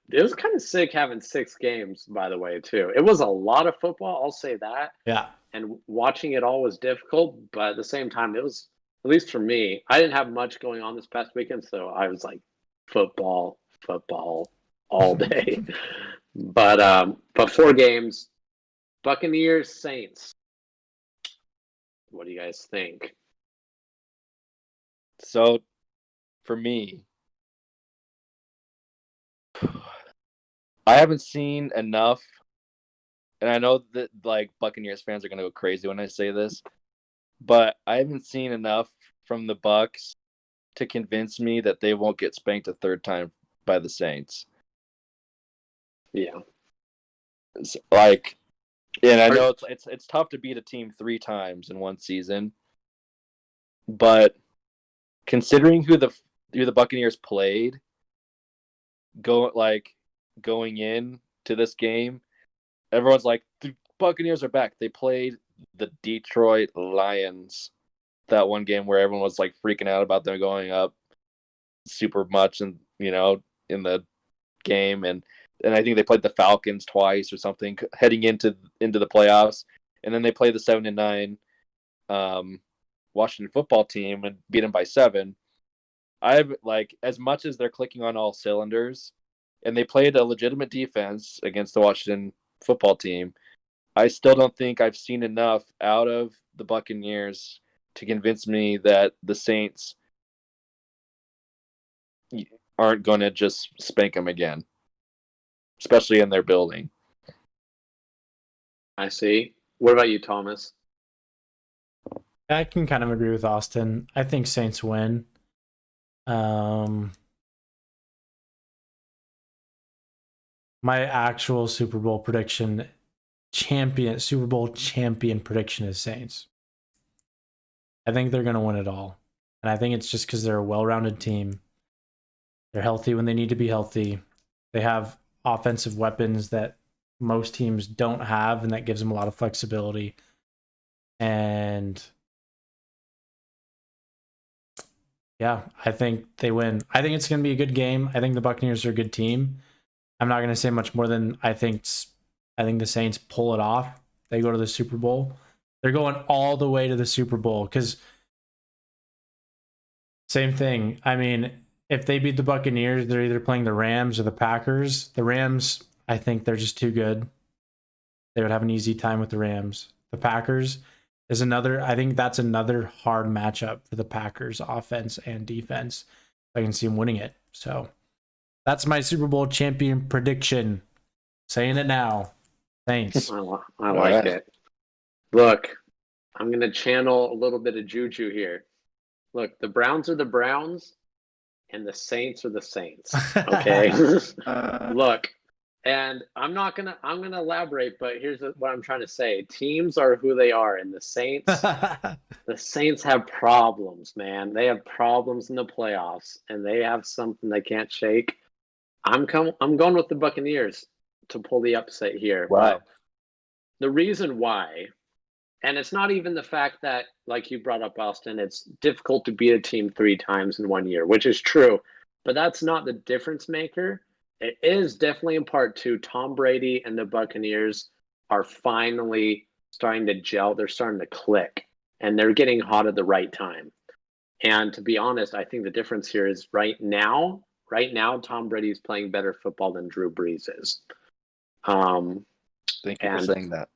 It was kind of sick having 6 games, by the way, too. It was a lot of football, I'll say that. Yeah. And watching it all was difficult, but at the same time, it was, at least for me, I didn't have much going on this past weekend, so I was like football all day. But 4 games. Buccaneers, Saints. What do you guys think? So, for me, I haven't seen enough, and I know that like Buccaneers fans are going to go crazy when I say this, but I haven't seen enough from the Bucs to convince me that they won't get spanked a 3rd time by the Saints. Yeah. It's like, and I know it's tough to beat a team 3 times in one season, but considering who the Buccaneers played, going in to this game, everyone's like, the Buccaneers are back. They played the Detroit Lions that one game where everyone was like freaking out about them going up super much and in the game, and I think they played the Falcons twice or something heading into the playoffs, and then they played the 7-9 Washington football team and beat them by 7. I've like, as much as they're clicking on all cylinders and they played a legitimate defense against the Washington football team, I still don't think I've seen enough out of the Buccaneers to convince me that the Saints aren't going to just spank them again, especially in their building. I see. What about you, Thomas? I can kind of agree with Austin. I think Saints win. My actual Super Bowl champion prediction is Saints. I think they're going to win it all. And I think it's just because they're a well-rounded team. They're healthy when they need to be healthy. They have offensive weapons that most teams don't have, and that gives them a lot of flexibility. And yeah, I think they win. I think it's going to be a good game. I think the Buccaneers are a good team. I'm not going to say much more than I think the Saints pull it off. They go to the Super Bowl. They're going all the way to the Super Bowl because same thing. I mean, if they beat the Buccaneers, they're either playing the Rams or the Packers. The Rams, I think they're just too good. They would have an easy time with the Rams. The Packers is I think that's another hard matchup for the Packers offense and defense. I can see them winning it. So that's my Super Bowl champion prediction. Saying it now. Saints. I like it. Look, I'm going to channel a little bit of juju here. Look, the Browns are the Browns, and the Saints are the Saints. Okay? Look, and I'm gonna elaborate, but here's what I'm trying to say. Teams are who they are, and the Saints have problems, man. They have problems in the playoffs, and they have something they can't shake. I'm going with the Buccaneers to pull the upset here. Wow. But the reason why, and it's not even the fact that, like you brought up, Austin, it's difficult to beat a team 3 times in 1 year, which is true, but that's not the difference maker. It is definitely in part to Tom Brady and the Buccaneers are finally starting to gel. They're starting to click, and they're getting hot at the right time. And to be honest, I think the difference here is right now, Tom Brady is playing better football than Drew Brees is. Thank you for saying that.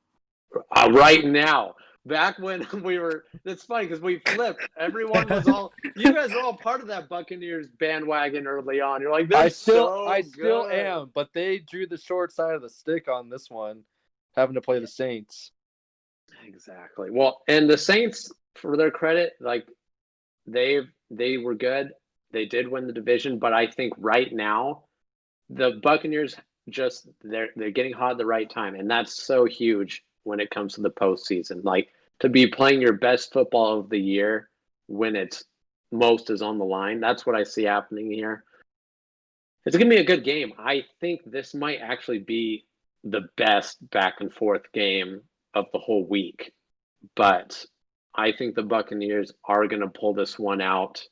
Right now. Back when it's funny because we flipped. Everyone was you guys were all part of that Buccaneers bandwagon early on. You're like, I still am, but they drew the short side of the stick on this one, having to play the Saints. Exactly. Well, and the Saints, for their credit, like they were good. They did win the division, but I think right now, the Buccaneers they're getting hot at the right time, and that's so huge when it comes to the postseason. Like, to be playing your best football of the year when it's most is on the line. That's what I see happening here. It's going to be a good game. I think this might actually be the best back and forth game of the whole week. But I think the Buccaneers are going to pull this one out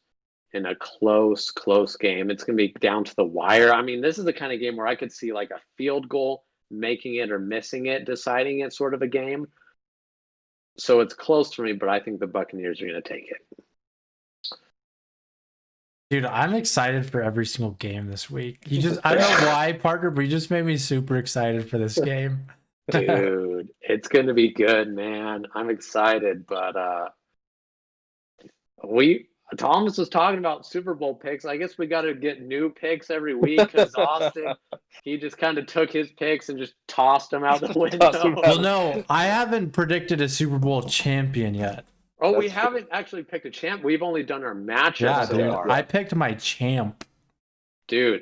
in a close game. It's going to be down to the wire. I mean, this is the kind of game where I could see like a field goal, making it or missing it, deciding it, sort of a game. So it's close for me, but I think the Buccaneers are going to take it. Dude, I'm excited for every single game this week. I don't know why, Parker, but you just made me super excited for this game. Dude, it's going to be good, man. I'm excited, but Thomas was talking about Super Bowl picks. I guess we got to get new picks every week because Austin, he just kind of took his picks and just tossed them out the window. Well, no, I haven't predicted a Super Bowl champion yet. Oh, we haven't actually picked a champ. We've only done our matchups. Yeah, dude, I picked my champ. Dude,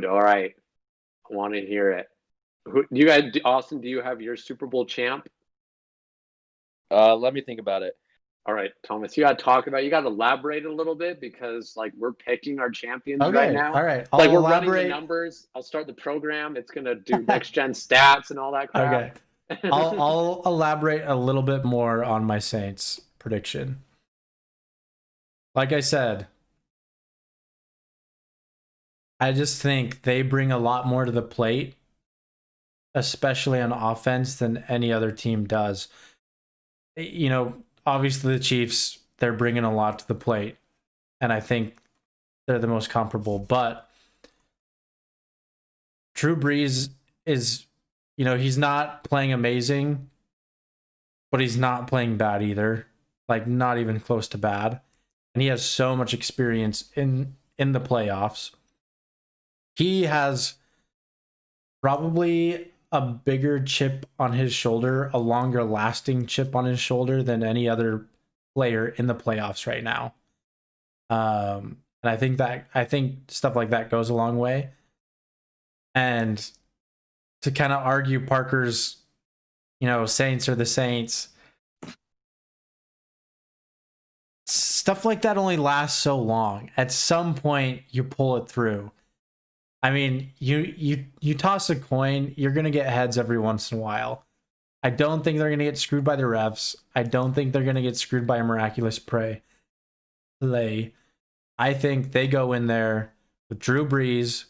all right. I want to hear it. You guys, Austin, do you have your Super Bowl champ? Let me think about it. All right, Thomas, you got to elaborate a little bit because like we're picking our champions right now. All right. Like we're running the numbers. I'll start the program. It's going to do next gen stats and all that crap. Okay. I'll elaborate a little bit more on my Saints prediction. Like I said, I just think they bring a lot more to the plate, especially on offense, than any other team does. You know, obviously the Chiefs, they're bringing a lot to the plate, and I think they're the most comparable. But Drew Brees is, you know, he's not playing amazing, but he's not playing bad either. Like, not even close to bad. And he has so much experience in in the playoffs. He has probably a bigger chip on his shoulder, a longer lasting chip on his shoulder than any other player in the playoffs right now. And I think stuff like that goes a long way. And to kind of argue Parker's, Saints are the Saints, stuff like that only lasts so long. At some point, you pull it through. I mean, you toss a coin, you're going to get heads every once in a while. I don't think they're going to get screwed by the refs. I don't think they're going to get screwed by a miraculous play. I think they go in there with Drew Brees,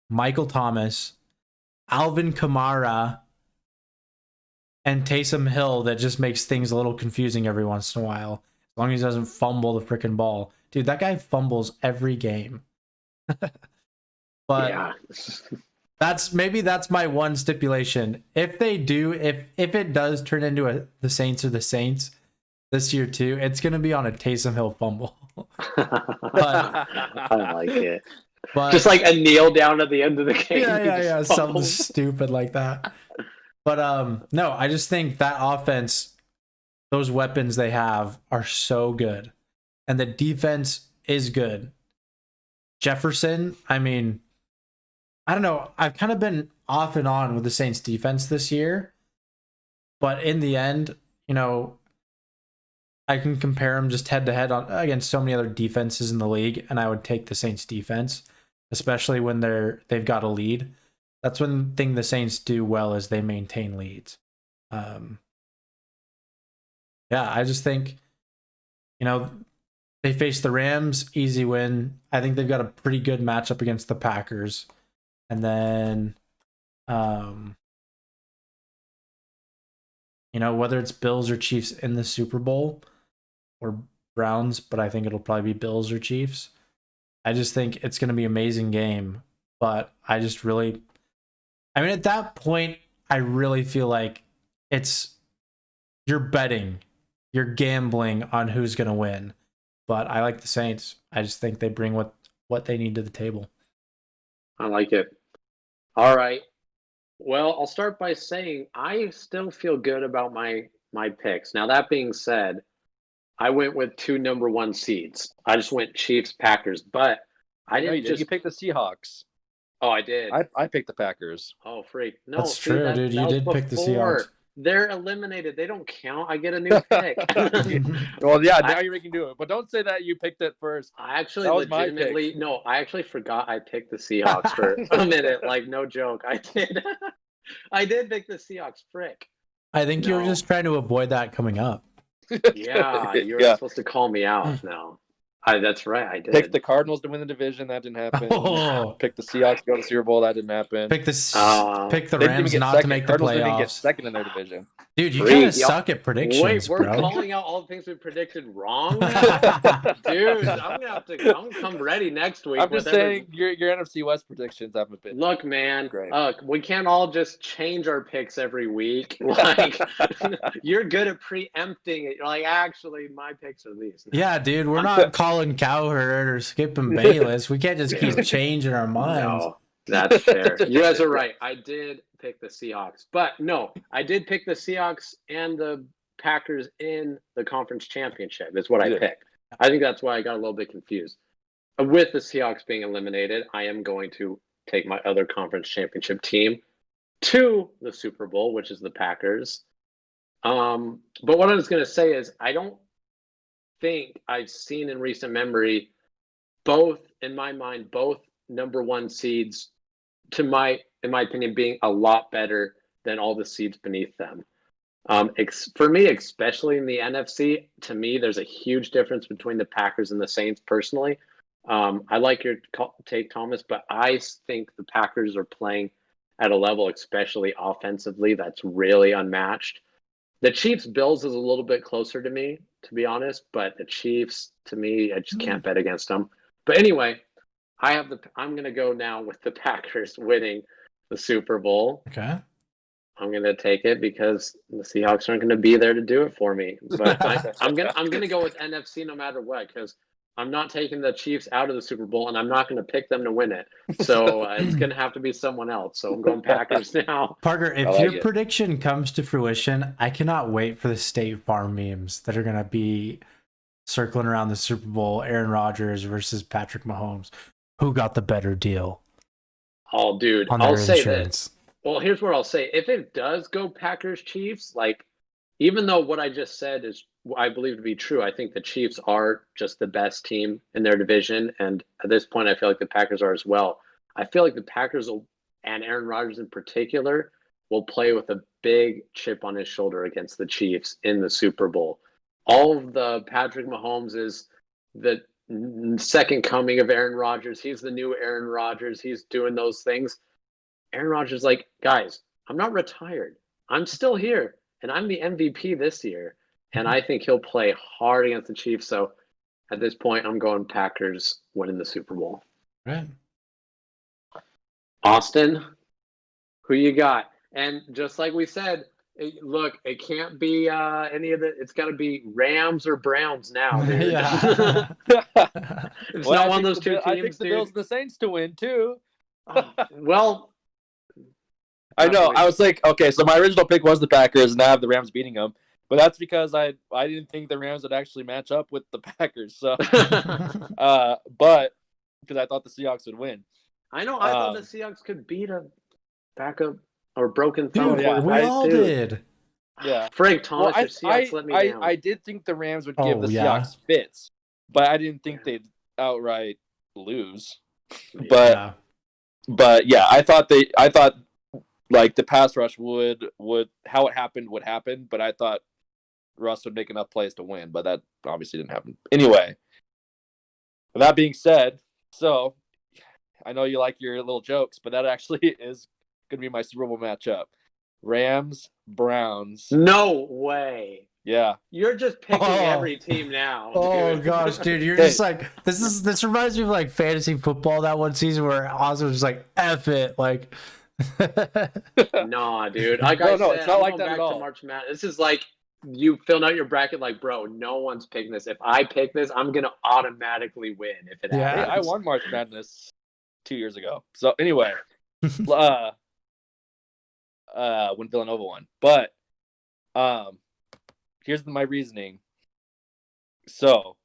Michael Thomas, Alvin Kamara, and Taysom Hill that just makes things a little confusing every once in a while. As long as he doesn't fumble the freaking ball. Dude, that guy fumbles every game. But yeah. that's my one stipulation. If they do, if it does turn into the Saints are the Saints this year too, it's going to be on a Taysom Hill fumble. I like it. But just like a kneel down at the end of the game. Yeah, something stupid like that. But no, I just think that offense, those weapons they have are so good, and the defense is good. Jefferson, I mean, I don't know. I've kind of been off and on with the Saints defense this year, but in the end, I can compare them just head to head against so many other defenses in the league, and I would take the Saints defense, especially when they've got a lead. That's one thing the Saints do well is they maintain leads. Yeah, I just think, they face the Rams, easy win. I think they've got a pretty good matchup against the Packers. And then, whether it's Bills or Chiefs in the Super Bowl or Browns, but I think it'll probably be Bills or Chiefs. I just think it's going to be an amazing game. But at that point, I really feel like you're betting, you're gambling on who's going to win. But I like the Saints. I just think they bring what they need to the table. I like it. All right. Well, I'll start by saying I still feel good about my picks. Now, that being said, I went with 2 number 1 seeds. I just went Chiefs, Packers, but I didn't you picked the Seahawks. Oh, I did. I picked the Packers. Oh, freak. No, that's true, dude. You did pick the Seahawks. They're eliminated. They don't count. I get a new pick. Well, yeah, now you're making do it. But don't say that you picked it first. I actually legitimately I actually forgot I picked the Seahawks for a minute. Like, no joke. I did. I did pick the Seahawks. Frick. I think you were just trying to avoid that coming up. Yeah, you were supposed to call me out now. That's right, I did. Picked the Cardinals to win the division. That didn't happen. Picked the Seahawks to go to the Super Bowl. That didn't happen. Pick the Rams not to make the playoffs. Didn't get second in their division. Dude, you kind of suck at predictions, Wait, we're bro. calling out all the things we predicted wrong now? Dude, I'm gonna come ready next week. I'm just saying your NFC West predictions haven't been. Look, man, great. We can't all just change our picks every week. Like, you're good at preempting it. You're like, actually, my picks are these. Yeah, dude, we're not calling Cowherd or skipping Bayless. We can't just keep changing our minds. No, that's fair. You guys are right. I did pick the Seahawks, but no, I did pick the Seahawks and the Packers in the conference championship. Is what I picked. I think that's why I got a little bit confused. With the Seahawks being eliminated, I am going to take my other conference championship team to the Super Bowl, which is the Packers. But what I was going to say is I don't think I've seen in recent memory both number 1 seeds in my opinion being a lot better than all the seeds beneath them. For me, especially in the NFC, to me, there's a huge difference between the Packers and the Saints personally. I like your take, Thomas, but I think the Packers are playing at a level, especially offensively, that's really unmatched. The Chiefs-Bills is a little bit closer to me, to be honest, but the Chiefs, to me, I just can't bet against them. But anyway, I'm going to go now with the Packers winning the Super Bowl. Okay. I'm going to take it because the Seahawks aren't going to be there to do it for me. But I'm going to go with NFC no matter what, because I'm not taking the Chiefs out of the Super Bowl, and I'm not going to pick them to win it. So it's going to have to be someone else. So I'm going Packers now. Parker, if like your it. prediction comes to fruition, I cannot wait for the State Farm memes that are going to be circling around the Super Bowl. Aaron Rodgers versus Patrick Mahomes. Who got the better deal? Oh, dude, On I'll their say insurance. this. Well, here's what I'll say. If it does go Packers Chiefs, like, even though what I just said is I believe to be true, I think the Chiefs are just the best team in their division, and at this point, I feel like the Packers are as well. I feel like the Packers will, and Aaron Rodgers in particular, will play with a big chip on his shoulder against the Chiefs in the Super Bowl. All of the Patrick Mahomes is the second coming of Aaron Rodgers. He's the new Aaron Rodgers. He's doing those things. Aaron Rodgers is like, guys, I'm not retired. I'm still here, and I'm the MVP this year. And I think he'll play hard against the Chiefs. So at this point, I'm going Packers winning the Super Bowl. Right. Austin, who you got? And just like we said, look, it can't be any of the. It's got to be Rams or Browns now, dude. Yeah. It's Well, not one of those two teams, I think the dude. Bills and the Saints to win too. Well, I know. I was like, okay, so my original pick was the Packers, and I have the Rams beating them. But that's because I didn't think the Rams would actually match up with the Packers. So, but because I thought the Seahawks would win. I know. I thought the Seahawks could beat a backup or broken thumb. Dude, yeah, we all did. Yeah. Frank Thomas, Well, your Seahawks let me down. I did think the Rams would give the yeah. Seahawks fits, but I didn't think they'd outright lose. But yeah, I thought like the pass rush would how it happened would happen, but I thought Russ would make enough plays to win, but that obviously didn't happen. Anyway, with that being said, so I know you like your little jokes, but that actually is going to be my Super Bowl matchup. Rams, Browns. No way. Yeah. You're just picking every team now. Oh dude. gosh, dude, you're just like this reminds me of like fantasy football that one season where Oz was just like F it, like Nah, dude. Like No, I said, it's not I'm like going that back at all. to March Madness. This is like you filling out your bracket like, bro, no one's picking this. If I pick this, I'm gonna automatically win if it Yeah. Hey, happens. I won March Madness 2 years ago. So anyway, when Villanova won. But here's my reasoning. So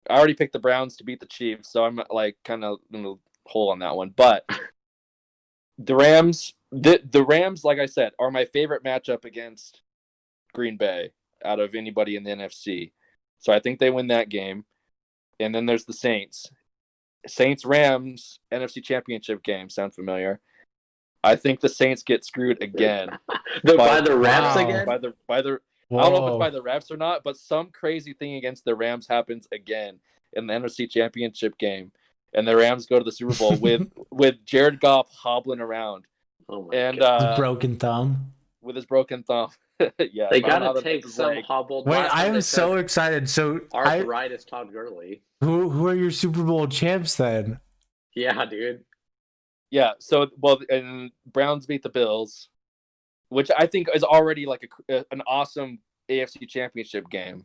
I already picked the Browns to beat the Chiefs, so I'm like kind of in the hole on that one. But the Rams, like I said, are my favorite matchup against Green Bay out of anybody in the NFC. So I think they win that game. And then there's the Saints. Saints-Rams NFC Championship game. Sound familiar? I think the Saints get screwed again. By the refs Wow. again? By the I don't know if it's by the refs or not, but some crazy thing against the Rams happens again in the NFC Championship game. And the Rams go to the Super Bowl with Jared Goff hobbling around. Oh my And God. broken thumb. with his broken thumb. Yeah. They I don't know how gotta to take make his some leg. hobbled. Wait, last time I am they so said excited. So arthritis Todd Gurley. who are your Super Bowl champs then? Yeah, dude. Yeah, so and Browns beat the Bills, which I think is already like an awesome AFC Championship game.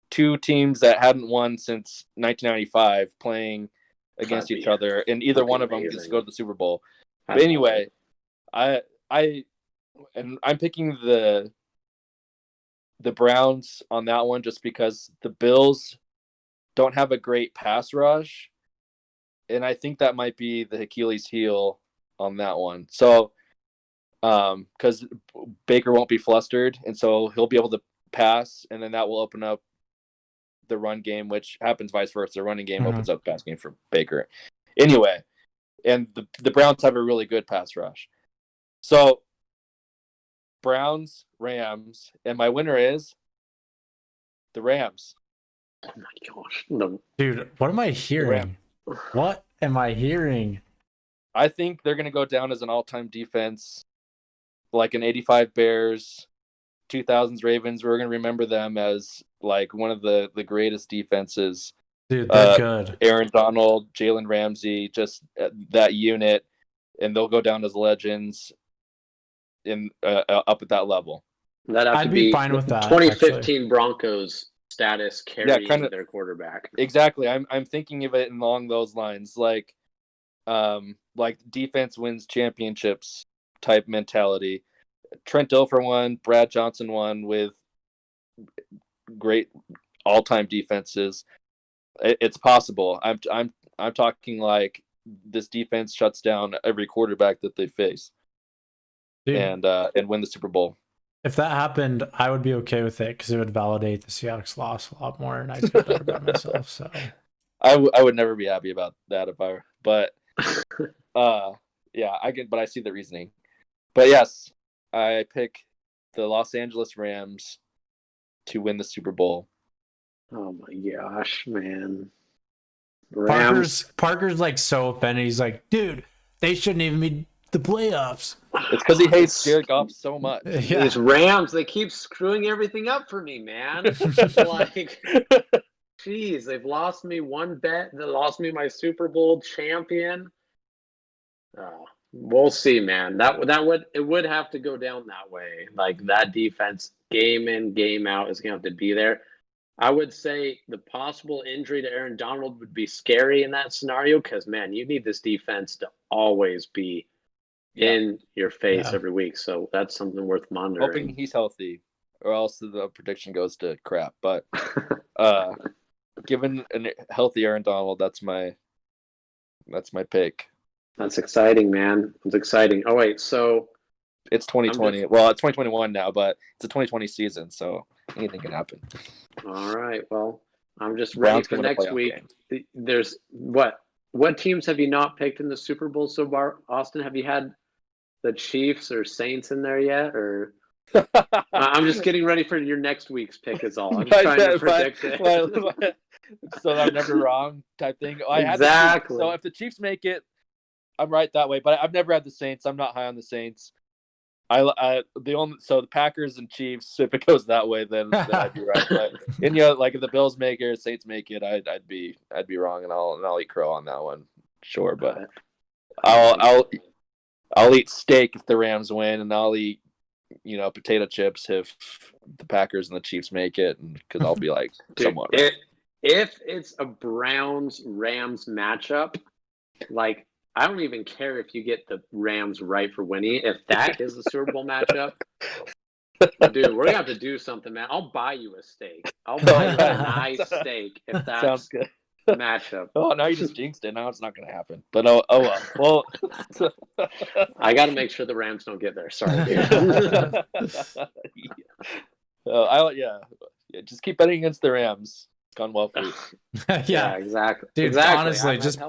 Two teams that hadn't won since 1995 playing against each other, and either one of them gets to go to the Super Bowl. But anyway, I'm picking the Browns on that one just because the Bills don't have a great pass rush. And I think that might be the Achilles heel on that one. So, because Baker won't be flustered, and so he'll be able to pass, and then that will open up the run game, which happens vice versa. The running game opens up the pass game for Baker. Anyway, and the Browns have a really good pass rush. So, Browns, Rams, and my winner is the Rams. Oh my gosh. No. Dude, what am I hearing? What am I hearing? I think they're going to go down as an all-time defense, like an 85 Bears, 2000s Ravens. We're going to remember them as like one of the greatest defenses. Dude, they're good. Aaron Donald, Jalen Ramsey, just that unit, and they'll go down as legends in up at that level. That'd have I'd to be fine with that, 2015 Broncos status carrying kind of their quarterback. Exactly. I'm thinking of it along those lines, like defense wins championships type mentality. Trent Dilfer won, Brad Johnson won with great all-time defenses. It's possible. I'm talking like this defense shuts down every quarterback that they face. Dude, and win the Super Bowl. If that happened, I would be okay with it because it would validate the Seahawks loss a lot more, and I'd feel better about myself. So I would never be happy about that if I were, but yeah, but I see the reasoning. But yes, I pick the Los Angeles Rams to win the Super Bowl. Oh my gosh, man. Rams. Parker's like so offended. He's like, dude, they shouldn't even be the playoffs. It's because he hates Jared Goff so much. Yeah. These Rams, they keep screwing everything up for me, man. Like, geez, they've lost me one bet. They lost me my Super Bowl champion. We'll see, man. It would have to go down that way. Like, that defense, game in, game out, is gonna have to be there. I would say the possible injury to Aaron Donald would be scary in that scenario because, man, you need this defense to always be in your face every week. So that's something worth monitoring. Hoping he's healthy, or else the prediction goes to crap. But given a healthy Aaron Donald, that's my pick. That's exciting, man. It's exciting. Oh wait, so it's 2020. Well, it's 2021 now, but it's a 2020 season, so anything can happen. All right. Well, I'm just ready for next week. There's what teams have you not picked in the Super Bowl so far? Austin, have you had the Chiefs or Saints in there yet? Or I'm just getting ready for your next week's pick is all. I'm trying to predict it. So I'm never wrong type thing. Exactly. So if the Chiefs make it, I'm right that way. But I've never had the Saints. I'm not high on the Saints. The Packers and Chiefs. If it goes that way, then I'd be right. But like if the Bills make it, or Saints make it, I'd be wrong, and I'll eat crow on that one. Sure, but I'll eat steak if the Rams win, and I'll eat potato chips if the Packers and the Chiefs make it, because I'll be like somewhat right. If it's a Browns-Rams matchup, like, I don't even care if you get the Rams right for winning. If that is the Super Bowl matchup, dude, we're gonna have to do something, man. I'll buy you a steak. I'll buy you a nice steak if that's sounds good. Matchup. Oh, now you just jinxed it. Now it's not gonna happen. But oh well. I got to make sure the Rams don't get there. Sorry, dude. Just keep betting against the Rams. Gone well for you. Yeah, exactly. Dude, exactly. Honestly, just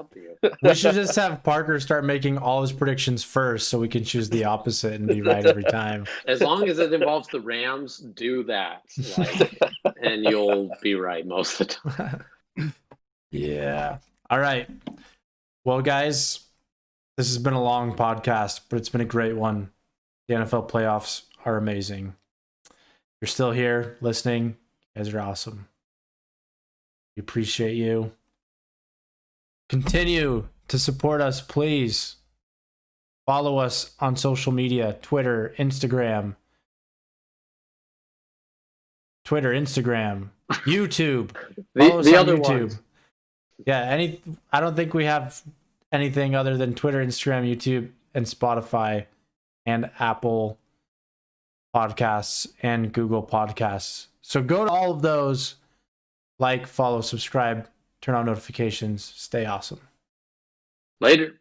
we should just have Parker start making all his predictions first, so we can choose the opposite and be right every time. As long as it involves the Rams, do that, and you'll be right most of the time. Yeah. All right. Well, guys, this has been a long podcast, but it's been a great one. The NFL playoffs are amazing. You're still here listening. You guys are awesome. We appreciate you. Continue to support us, please. Follow us on social media, Twitter, Instagram, YouTube. The other YouTube. Ones. Yeah, I don't think we have anything other than Twitter, Instagram, YouTube, and Spotify, and Apple Podcasts, and Google Podcasts. So go to all of those. Like, follow, subscribe, turn on notifications. Stay awesome. Later.